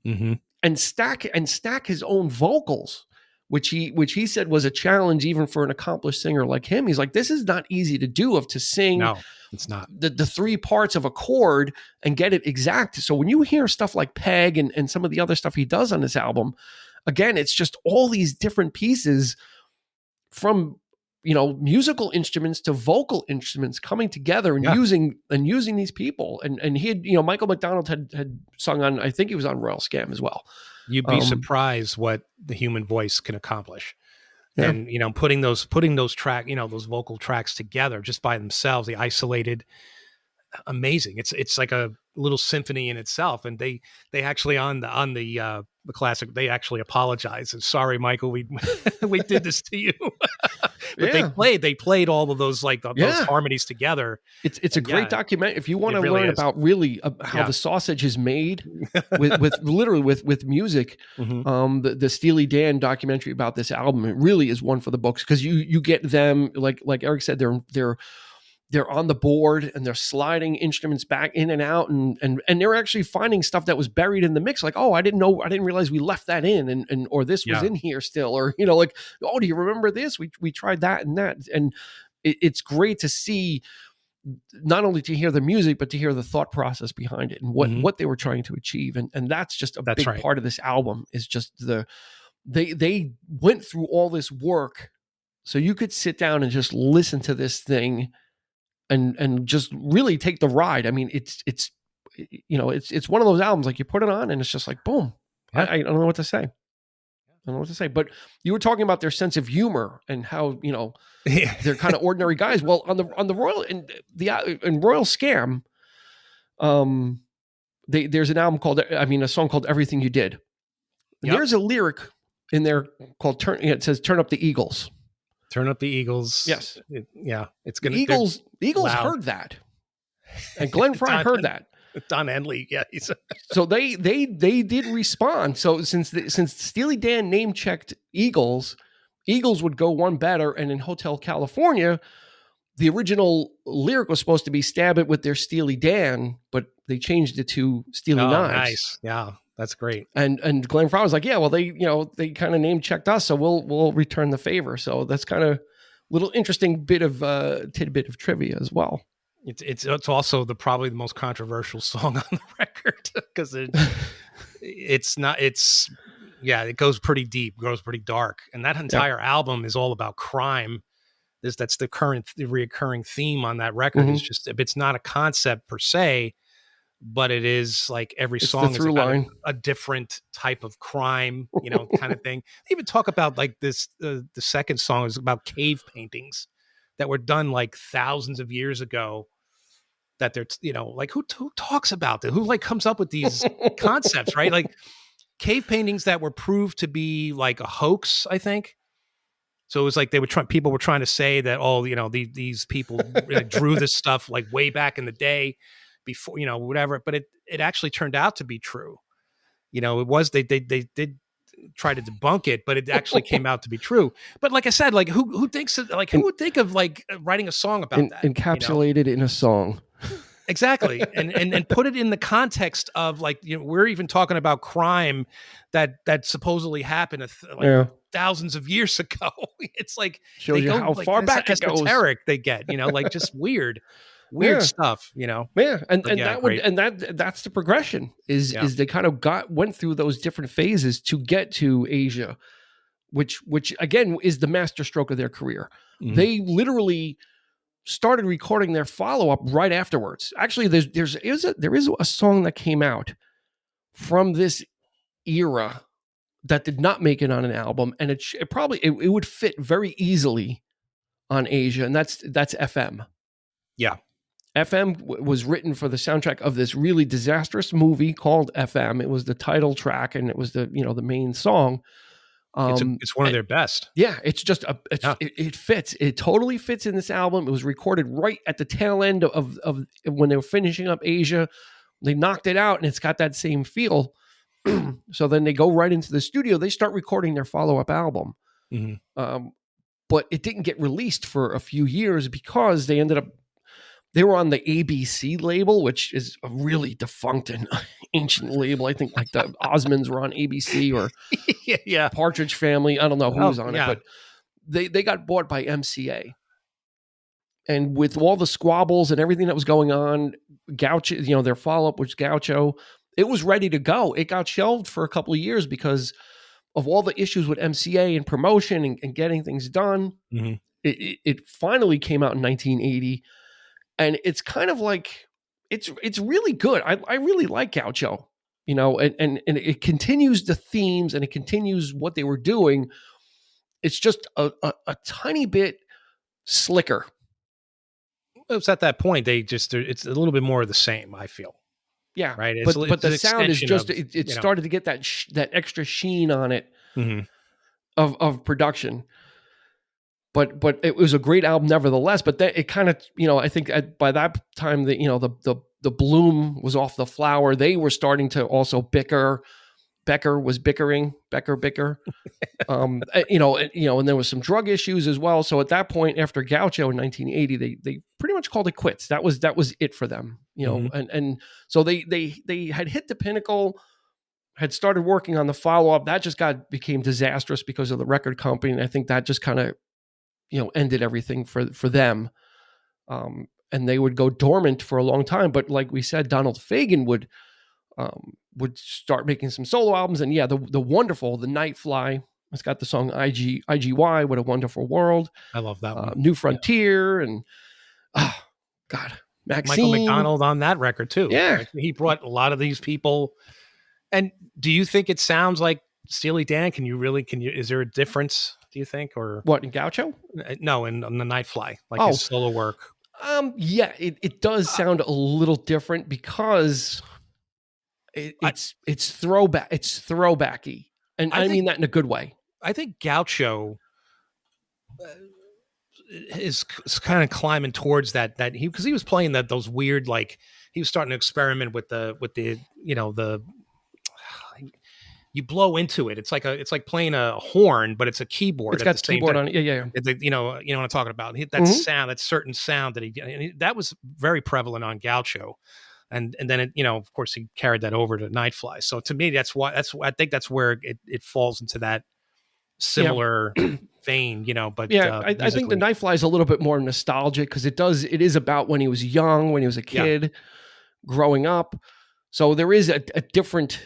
S1: and stack his own vocals, which he said was a challenge even for an accomplished singer like him. He's like, this is not easy to do, to sing.
S2: No, it's not.
S1: The three parts of a chord and get it exact. So when you hear stuff like Peg and some of the other stuff he does on this album, again, it's just all these different pieces from, musical instruments to vocal instruments coming together and using these people. And he had, Michael McDonald had sung on, I think he was on Royal Scam as well.
S2: You'd be surprised what the human voice can accomplish. Yeah. And, putting those track, those vocal tracks together just by themselves, the isolated, amazing. It's like a little symphony in itself. And they actually on the classic, they actually apologize and, sorry, Michael, we did this to you. But they played all of those those harmonies together. It's
S1: a great document if you want to learn about really how the sausage is made with literally with music. The Steely Dan documentary about this album, it really is one for the books, because you get them, like Eric said, they're on the board and they're sliding instruments back in and out, and they're actually finding stuff that was buried in the mix. Like, oh, I didn't realize we left that in, and or this was in here still, or like, oh, do you remember this? We tried that and that, and it's great to see, not only to hear the music, but to hear the thought process behind it and what they were trying to achieve, and that's just a big part of this album. Is just they went through all this work so you could sit down and just listen to this thing. And just really take the ride. I mean, it's one of those albums, like, you put it on and it's just like, boom. I don't know what to say. I don't know what to say. But you were talking about their sense of humor and how they're kind of ordinary guys. Well, on the Royal in Royal Scam, there's an album a song called Everything You Did. And there's a lyric in there called it says "Turn Up the Eagles."
S2: Turn up the Eagles.
S1: Yes.
S2: It's gonna.
S1: Eagles heard that, and Glenn Frey heard that.
S2: Don Henley,
S1: so they did respond. So since Steely Dan name checked Eagles would go one better. And in Hotel California, the original lyric was supposed to be "Stab it with their Steely Dan," but they changed it to "Steely Knives."
S2: Nice, yeah. That's great.
S1: And Glenn Frey was like, yeah, well, they kind of name checked us, so we'll return the favor. So that's kind of a little interesting tidbit of trivia as well.
S2: It's also probably the most controversial song on the record, because it's Yeah, it goes pretty deep, goes pretty dark, and that
S1: Yeah.
S2: entire album is all about crime. That's the reoccurring theme on that record. Is
S1: Hmm.
S2: just if it's not a concept per se, but it is like every
S1: It's the
S2: song is
S1: through
S2: about
S1: line.
S2: a different type of crime, kind of thing. They even talk about like this. The second song is about cave paintings that were done like thousands of years ago. That they're like who talks about that? Who like comes up with these concepts, right? Like cave paintings that were proved to be like a hoax, I think. So it was like people were trying to say that, oh, these people drew this stuff like way back in the day before, whatever. But it actually turned out to be true. It was, they did try to debunk it, but it actually came out to be true. But like I said, like who thinks like who would think of like writing a song about that?
S1: Encapsulated in a song.
S2: Exactly. And put it in the context of like, we're even talking about crime that supposedly happened thousands of years ago. It's like
S1: shows
S2: they
S1: you
S2: go
S1: how
S2: like
S1: far back it goes.
S2: Esoteric they get, like just weird stuff,
S1: Yeah,
S2: But yeah,
S1: that's the progression is they kind of went through those different phases to get to Asia, which again is the masterstroke of their career. Mm-hmm. They literally started recording their follow-up right afterwards. Actually, there is a song that came out from this era that did not make it on an album, and it would fit very easily on Asia, and that's FM.
S2: Yeah.
S1: FM was written for the soundtrack of this really disastrous movie called FM. It was the title track, and it was the main song.
S2: It's one of their best.
S1: Yeah, it's just it fits. It totally fits in this album. It was recorded right at the tail end of when they were finishing up Asia. They knocked it out, and it's got that same feel. So then they go right into the studio. They start recording their follow-up album. Mm-hmm. But it didn't get released for a few years because they were on the ABC label, which is a really defunct and ancient label. I think like the Osmonds were on ABC or Partridge Family. I don't know who was on it, but they got bought by MCA. And with all the squabbles and everything that was going on, Gaucho, their follow-up, which Gaucho, it was ready to go. It got shelved for a couple of years because of all the issues with MCA and promotion and getting things done. Mm-hmm. It finally came out in 1980. And it's kind of like, it's really good. I really like Gaucho, and it continues the themes and it continues what they were doing. It's just a tiny bit slicker.
S2: It's at that point, it's a little bit more of the same, I feel.
S1: Yeah.
S2: Right.
S1: But the sound is just, it started to get that extra sheen on it. Mm-hmm. of production. But it was a great album nevertheless. But it kind of, I think by that time the bloom was off the flower. They were starting to also bicker. Becker was bickering. Bicker. And there was some drug issues as well. So at that point, after Gaucho in 1980, they pretty much called it quits. That was it for them. Mm-hmm. And so they had hit the pinnacle. Had started working on the follow up. That just became disastrous because of the record company. And I think that just kind of ended everything for them. And they would go dormant for a long time. But like we said, Donald Fagen would start making some solo albums. And the wonderful, the Nightfly, it's got the song IGY, What a Wonderful World.
S2: I love that one.
S1: New Frontier and God, Maxine.
S2: Michael McDonald on that record too.
S1: Yeah.
S2: Right? He brought a lot of these people. And do you think it sounds like Steely Dan? Is there a difference, do you think? Or
S1: what, in Gaucho?
S2: No, in on the Nightfly, like his solo work.
S1: Yeah, it does sound a little different because it's throwback. It's throwbacky, and I mean that in a good way.
S2: I think Gaucho is kind of climbing towards that because he was playing those weird, like he was starting to experiment with the you blow into it. It's like playing a horn, but it's a keyboard.
S1: It's got the keyboard on it. Yeah.
S2: You know what I'm talking about. That
S1: Mm-hmm.
S2: sound, that certain sound that was very prevalent on Gaucho, and then of course he carried that over to Nightfly. So to me, I think that's where it falls into that similar vein. But
S1: I think the Nightfly is a little bit more nostalgic because it is about when he was young, when he was a kid, growing up. So there is a different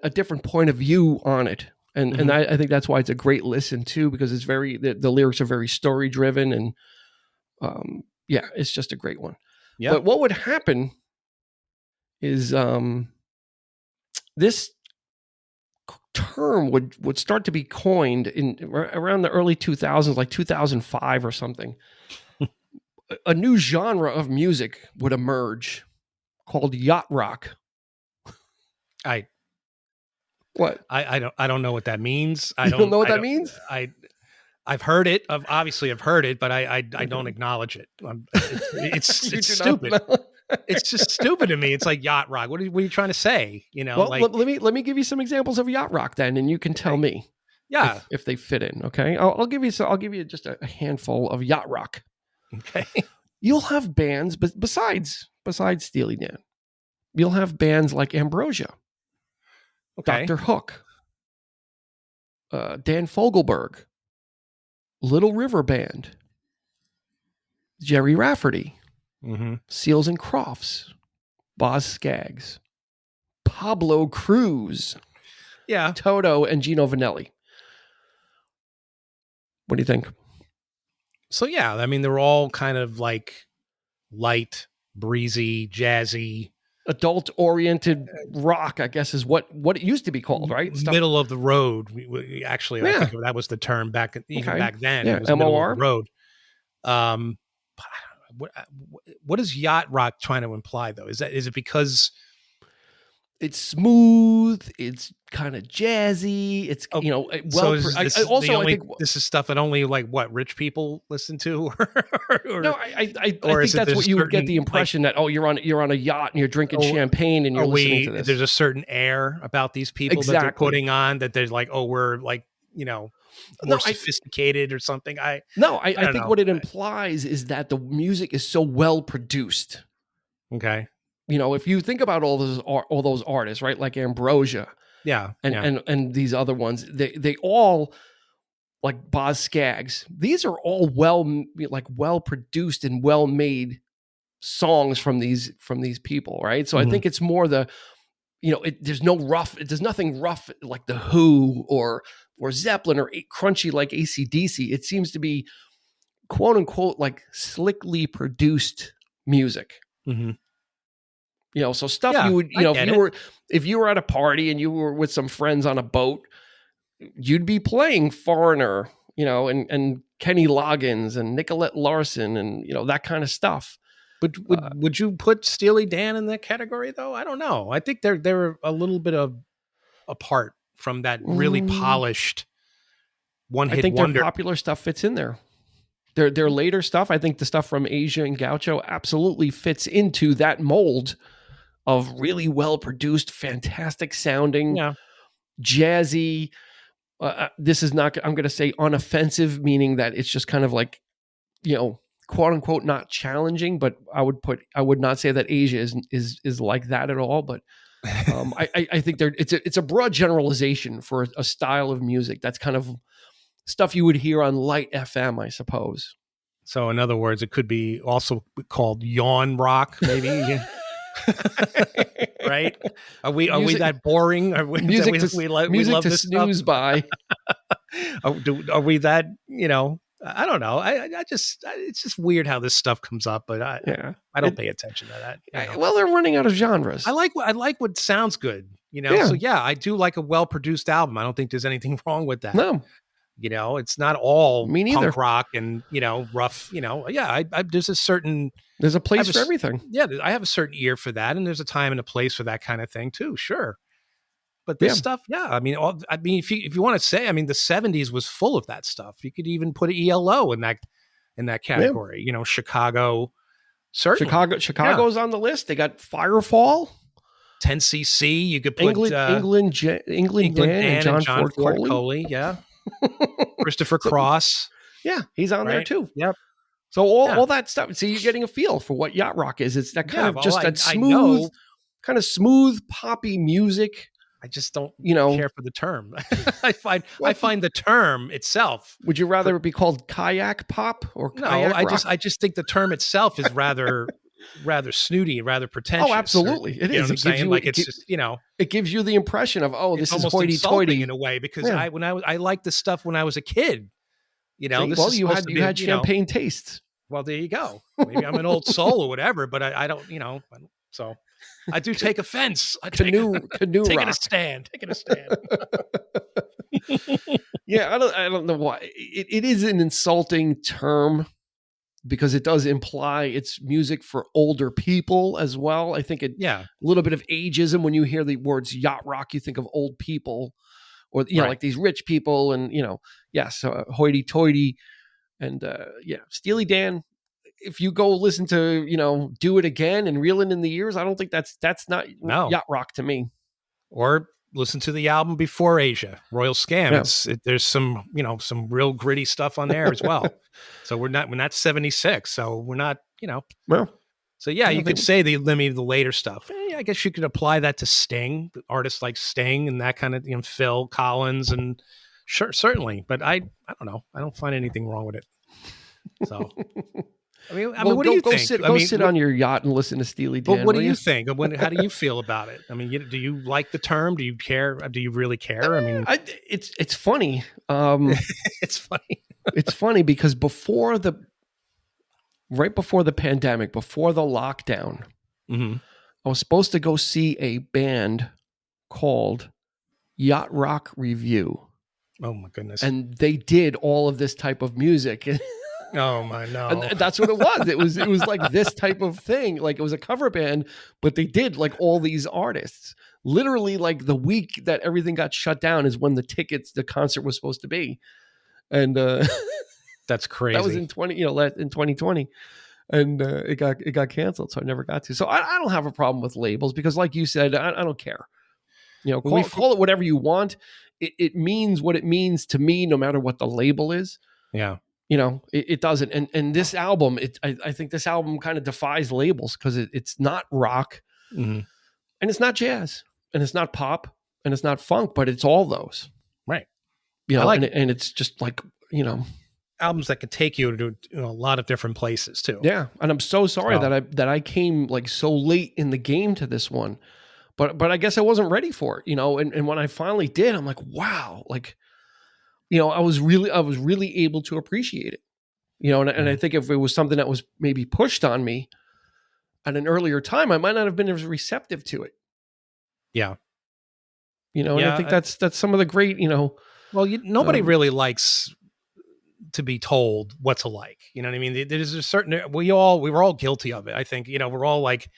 S1: a different point of view on it. And I think that's why it's a great listen too, because it's very the lyrics are very story driven, and yeah, it's just a great one.
S2: Yeah.
S1: But what would happen is this term would start to be coined in around the early 2000s, like 2005 or something. A new genre of music would emerge called yacht rock.
S2: I
S1: What?
S2: I don't know what that means.
S1: You don't know what that means?
S2: I've heard it. Obviously, I've heard it, but I don't acknowledge it. It's stupid. It's just stupid to me. It's like yacht rock. What are you trying to say? You know,
S1: Well,
S2: like,
S1: let me give you some examples of yacht rock then, and you can tell me
S2: yeah,
S1: if they fit in. Okay, I'll give you just a handful of yacht rock.
S2: okay,
S1: You'll have bands, but besides Steely Dan, you'll have bands like Ambrosia,
S2: okay,
S1: Dr. Hook, Dan Fogelberg, Little River Band, Jerry Rafferty, Seals and Crofts, Boz Scaggs, Pablo Cruz,
S2: yeah.
S1: Toto, and Gino Vanelli. What do you think?
S2: So yeah, I mean, they're all kind of like light, breezy, jazzy,
S1: adult-oriented rock, I guess, is what it used to be called, right?
S2: Middle of the road. Actually, I think that was the term back then.
S1: Yeah,
S2: it was
S1: MOR.
S2: middle of the road. What is yacht rock trying to imply, though? Is it because
S1: it's smooth, it's kind of jazzy, it's well.
S2: So
S1: I think
S2: this is stuff that only like what rich people listen to, or
S1: no, I think that's what you would get the impression that you're on a yacht and you're drinking champagne and you're listening to this.
S2: There's a certain air about these people that they're putting on that they're like, we're like more sophisticated or something. I think
S1: what it implies is that the music is so well produced.
S2: Okay.
S1: If you think about all those artists, right, like Ambrosia, and these other ones, they all, like Boz Scaggs, these are all well produced and well made songs from these people, right? So I think it's more there's nothing rough like the Who or Zeppelin or crunchy like AC/DC. It seems to be quote unquote like slickly produced music. So stuff you would, if you were at a party and you were with some friends on a boat, you'd be playing Foreigner, and Kenny Loggins and Nicolette Larson and, that kind of stuff.
S2: But would you put Steely Dan in that category though? I don't know. I think they're a little bit apart from that really polished one-hit wonder. I think
S1: their popular stuff fits in there. Their later stuff, I think the stuff from Asia and Gaucho absolutely fits into that mold of really well-produced, fantastic sounding, jazzy. This is not, I'm going to say unoffensive, meaning that it's just kind of like, quote unquote, not challenging, but I would not say that Asia is like that at all. But I think it's a broad generalization for a style of music. That's kind of stuff you would hear on light FM, I suppose.
S2: So in other words, it could be also called yawn rock, maybe. Right? Are we that boring?
S1: Music to snooze by.
S2: Are we that? I don't know. It's just weird how this stuff comes up, but I don't pay attention to that.
S1: Well, they're running out of genres.
S2: I like what sounds good. So I do like a well produced album. I don't think there's anything wrong with that.
S1: No.
S2: It's not all
S1: Me neither.
S2: Punk rock and, rough,
S1: there's a place for everything.
S2: Yeah. I have a certain ear for that. And there's a time and a place for that kind of thing too. Sure. But this stuff, if you want to say, the 70s was full of that stuff. You could even put ELO in that category, Chicago. Certainly.
S1: Chicago's on the list. They got Firefall.
S2: 10cc. You could put
S1: England Dan and John Ford
S2: Coley. Yeah. Christopher Cross.
S1: Yeah, he's on there too.
S2: Yep.
S1: So all that stuff. So you're getting a feel for what yacht rock is. It's that kind of just that smooth, poppy music.
S2: I just don't care for the term. I find the term itself.
S1: Would you rather it be called kayak pop or kayak rock?
S2: I just think the term itself is rather rather snooty, rather
S1: Oh,
S2: pretentious, or
S1: absolutely, it
S2: you know
S1: is.
S2: what I'm
S1: It gives
S2: saying?
S1: you
S2: Like it's just, you know,
S1: it gives you the impression of, oh,
S2: it's
S1: this is
S2: almost insulting in
S1: hoity-toity.
S2: a way because
S1: Yeah.
S2: I liked this stuff when I was a kid. You know,
S1: See,
S2: this
S1: well,
S2: is supposed to
S1: you
S2: be,
S1: had
S2: you know,
S1: champagne tastes.
S2: well, there you go. Maybe I'm an old soul or whatever, but I don't, you know, so I do take offense. I take
S1: Canoe
S2: taking a
S1: rock.
S2: stand, taking a stand.
S1: Yeah, I don't know why. It is an insulting term because it does imply it's music for older people as well. I think a
S2: Yeah,
S1: little bit of ageism when you hear the words yacht rock, you think of old people or
S2: right.
S1: like these rich people and yes, hoity-toity and yeah, Steely Dan. If you go listen to Do It Again and Reelin' in the Years, I don't think that's not
S2: No,
S1: yacht rock to me.
S2: or listen to the album before Asia, Royal Scam.
S1: Yeah.
S2: There's some, you know, some real gritty stuff on there as well. So we're not 76, so we're not, you know.
S1: Well,
S2: So yeah,
S1: yeah,
S2: you could say the maybe the later stuff. Yeah, I guess you could apply that to Sting, artists like Sting and that kind of, you know, Phil Collins and sure, certainly. But I don't know. I don't find anything wrong with it. So I mean,
S1: well,
S2: what do you
S1: go
S2: think?
S1: sit
S2: I
S1: go
S2: mean,
S1: sit on your yacht and listen to Steely
S2: but
S1: Dan,
S2: what do
S1: will
S2: you
S1: you?
S2: think? When, how do you feel about it? I mean, do you like the term? Do you care? Do you really care? I mean,
S1: It's funny.
S2: it's funny.
S1: It's funny because right before the pandemic, before the lockdown,
S2: Hmm.
S1: I was supposed to go see a band called Yacht Rock Review,
S2: Oh my goodness.
S1: and they did all of this type of music.
S2: Oh my
S1: And
S2: no.
S1: that's what it was. It was like this type of thing. Like it was a cover band, but they did like all these artists. Literally, like the week that everything got shut down is when the concert was supposed to be, and
S2: That's
S1: that was
S2: crazy.
S1: in in 2020, and it got canceled, so I never got to. So I don't have a problem with labels because, like you said, I don't care.
S2: When we
S1: Call it whatever you want. It means what it means to me, no matter what the label is.
S2: yeah.
S1: It doesn't. And this album, I think this album kind of defies labels because it's not rock
S2: Hmm.
S1: and it's not jazz and it's not pop and it's not funk, but it's all those,
S2: Right. I like it.
S1: and it's just like,
S2: Albums that could take you to, you know, a lot of different places too.
S1: yeah. And I'm so sorry
S2: So,
S1: that I came like so late in the game to this one, but I guess I wasn't ready for it, and when I finally did, I'm like, wow, like, I was really able to appreciate it, and I
S2: mhm.
S1: think if it was something that was maybe pushed on me at an earlier time, I might not have been as receptive to it.
S2: Yeah.
S1: And I
S2: Yeah.
S1: think that's some of the great,
S2: Well, nobody
S1: um,
S2: really likes to be told what to like. You know what I mean? There's a certain, we were all guilty of it. I think, you know, we're all like,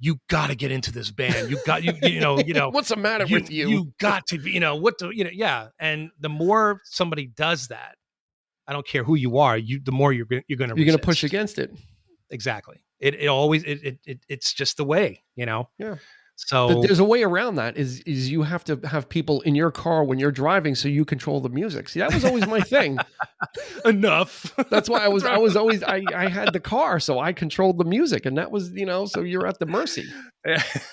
S2: you got to get into this band. You got, you know,
S1: what's the matter with you?
S2: you got to be, you know, what to, you know, yeah. And the more somebody does that, I don't care who you are, the more you're going to
S1: You're going to push
S2: resist.
S1: against it.
S2: Exactly. It always, it's just the way, you know?
S1: Yeah. But
S2: So
S1: there's a way around that is you have to have people in your car when you're driving so you control the music. See, that was always my thing.
S2: enough.
S1: That's why I was always I had the car, so I controlled the music, and that was, so you're at the mercy.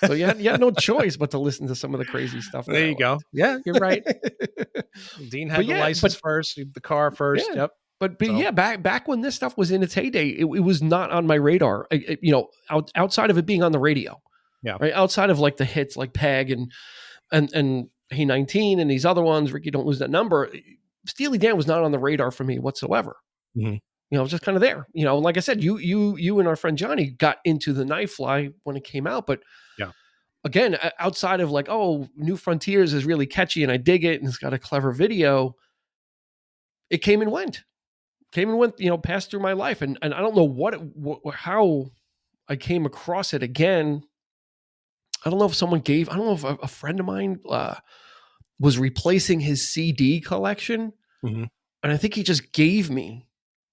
S1: So you had no choice but to listen to some of the crazy stuff that
S2: There
S1: I
S2: you go.
S1: liked.
S2: Yeah, you're right. Dean had
S1: But
S2: the
S1: yeah,
S2: license first, the car first.
S1: yeah,
S2: Yep.
S1: but
S2: So
S1: yeah, back when this stuff was in its heyday, it was not on my radar. Outside of it being on the radio,
S2: yeah.
S1: right? Outside of like the hits like Peg and Hey 19 and these other ones, Ricky Don't Lose That Number, Steely Dan was not on the radar for me whatsoever.
S2: Mhm.
S1: It was just kind of there. Like I said, you and our friend Johnny got into the Night Fly when it came out, but
S2: Yeah.
S1: again, outside of like, oh, New Frontiers is really catchy and I dig it and it's got a clever video, it came and went, passed through my life. And I don't know how I came across it again. I don't know if I don't know if a friend of mine was replacing his CD collection.
S2: Mhm.
S1: And I think he just gave me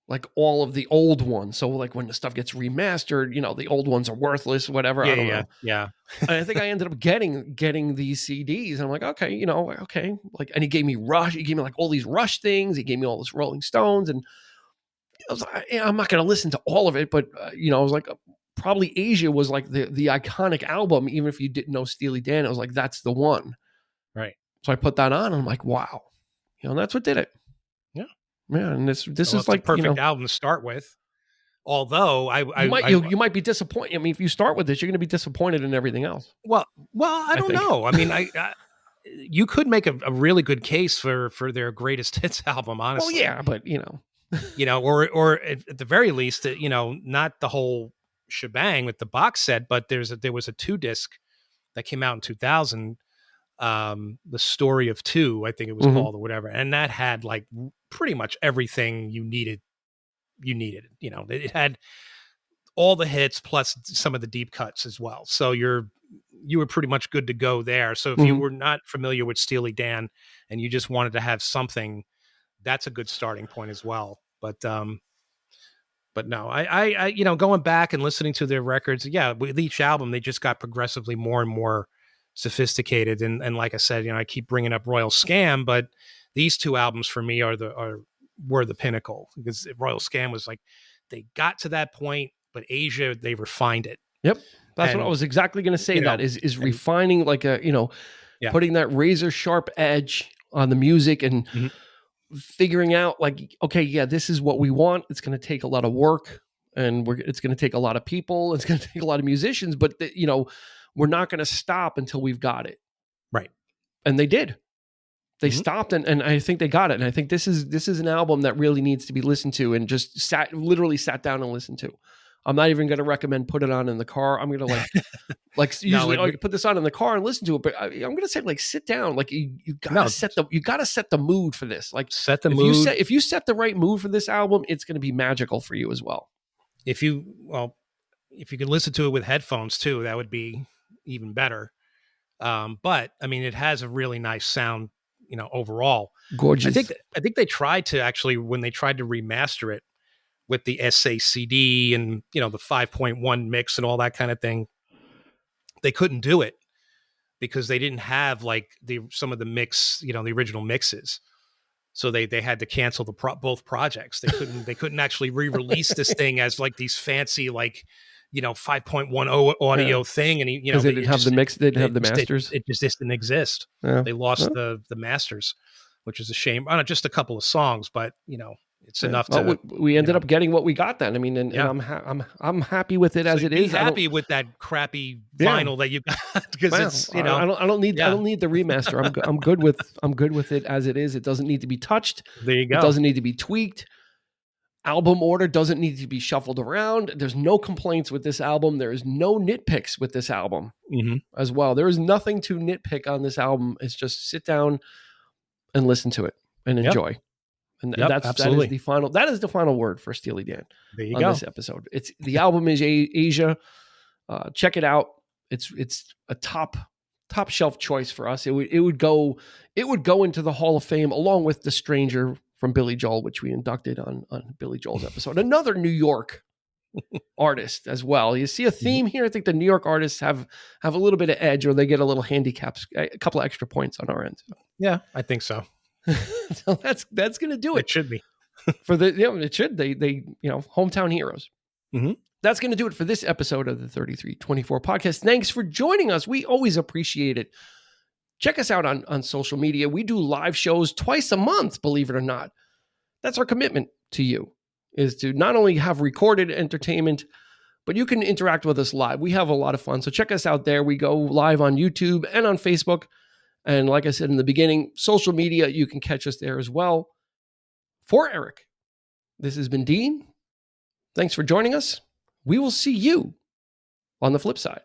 S1: like all of the old ones. So like when the stuff gets remastered, the old ones are worthless, whatever.
S2: Yeah,
S1: I don't
S2: yeah,
S1: know.
S2: yeah.
S1: And I think I ended up getting these CDs. And I'm like, okay, okay. Like, and he gave me Rush. He gave me like all these Rush things. He gave me all this Rolling Stones. And I was like, I'm not going to listen to all of it, but I was like, probably Asia was like the iconic album. Even if you didn't know Steely Dan, I was like, that's the one.
S2: Right.
S1: So I put that on and I'm like, wow, and that's what did it.
S2: Yeah.
S1: Yeah. And this
S2: Well,
S1: is
S2: it's a
S1: like,
S2: perfect album to start with. Although
S1: You might be disappointed. I mean, if you start with this, you're going to be disappointed in everything else.
S2: well, I
S1: I
S2: don't
S1: think.
S2: know. I mean, you could make a really good case for their greatest hits album,
S1: Well,
S2: honestly.
S1: yeah, but
S2: Or at the very least, not the whole shebang with the box set, but there was a 2-disc that came out in 2000, The Story of Two, I think it was
S1: Mhm.
S2: called, or whatever, and that had like pretty much everything you needed. It had all the hits plus some of the deep cuts as well. So you were pretty much good to go there. So if you
S1: Mhm.
S2: were not familiar with Steely Dan and you just wanted to have something, that's a good starting point as well. But no, going back and listening to their records, yeah, with each album, they just got progressively more and more sophisticated. And like I said, I keep bringing up Royal Scam, but these two albums for me were the pinnacle, because Royal Scam was like, they got to that point, but Asia, they refined it.
S1: Yep. That's what I
S2: And,
S1: was exactly going to say.
S2: you know,
S1: That is
S2: and
S1: refining, like
S2: yeah.
S1: putting that razor sharp edge on the music and
S2: Mhm.
S1: figuring out, like, okay, yeah, this is what we want. It's going to take a lot of work, and it's going to take a lot of people. It's going to take a lot of musicians, but we're not going to stop until we've got it.
S2: Right.
S1: And they did. They
S2: Mhm.
S1: stopped, and I think they got it. And I think this is an album that really needs to be listened to, and just literally sat down and listened to. I'm not even going to recommend put it on in the car. I'm going to
S2: No,
S1: usually, you put this on in the car and listen to it. But I'm going to say, like, sit down. Like, you gotta
S2: no,
S1: set the mood for this. Like,
S2: set the mood.
S1: if you set the right mood for this album, it's going to be magical for you as well.
S2: If you, well, if you could listen to it with headphones too, that would be even better. But I mean, it has a really nice sound, overall.
S1: Gorgeous.
S2: I think they tried to actually, when they tried to remaster it with the SACD and the 5.1 mix and all that kind of thing, they couldn't do it because they didn't have like some of the mix, the original mixes. So they had to cancel both projects. They couldn't actually re-release this thing as like these fancy, like 5.10
S1: Yeah,
S2: audio thing, and
S1: because they didn't have the mix. They didn't have the masters.
S2: it just didn't exist.
S1: Yeah.
S2: They lost
S1: Well,
S2: the masters, which is a shame. I don't know, just a couple of songs, but it's
S1: yeah.
S2: enough
S1: Well,
S2: to,
S1: we ended up getting what we got then. I mean, and
S2: yeah.
S1: I'm happy with it
S2: So
S1: as it
S2: be
S1: is. I don't.
S2: happy with that crappy
S1: Yeah.
S2: vinyl that you got, because
S1: Wow.
S2: it's
S1: I don't need
S2: yeah.
S1: the remaster. I'm good with it as it is. It doesn't need to be touched.
S2: There you
S1: It
S2: go.
S1: doesn't need to be tweaked. Album order doesn't need to be shuffled around. There's no complaints with this album. There is no nitpicks with this album
S2: Mm-hmm.
S1: as well. There is nothing to nitpick on this album. It's just sit down and listen to it and
S2: Yep.
S1: enjoy. And
S2: Yep. Absolutely.
S1: that is the final word for Steely Dan
S2: There you
S1: on
S2: go.
S1: this episode. The album is Asia. Check it out. It's a top shelf choice for us. It would go into the Hall of Fame along with The Stranger from Billy Joel, which we inducted on Billy Joel's episode. Another New York artist as well. You see a theme here. I think the New York artists have a little bit of edge, or they get a little handicaps, a couple of extra points on our end.
S2: Yeah, I think so.
S1: So that's going to do it.
S2: It should be.
S1: For the it should they hometown heroes.
S2: Mm-hmm.
S1: That's going to do it for this episode of the 3324 podcast. Thanks for joining us. We always appreciate it. Check us out on social media. We do live shows twice a month, believe it or not. That's our commitment to you, is to not only have recorded entertainment, but you can interact with us live. We have a lot of fun. So check us out there. We go live on YouTube and on Facebook. And like I said in the beginning, social media, you can catch us there as well. For Eric, this has been Dean. Thanks for joining us. We will see you on the flip side.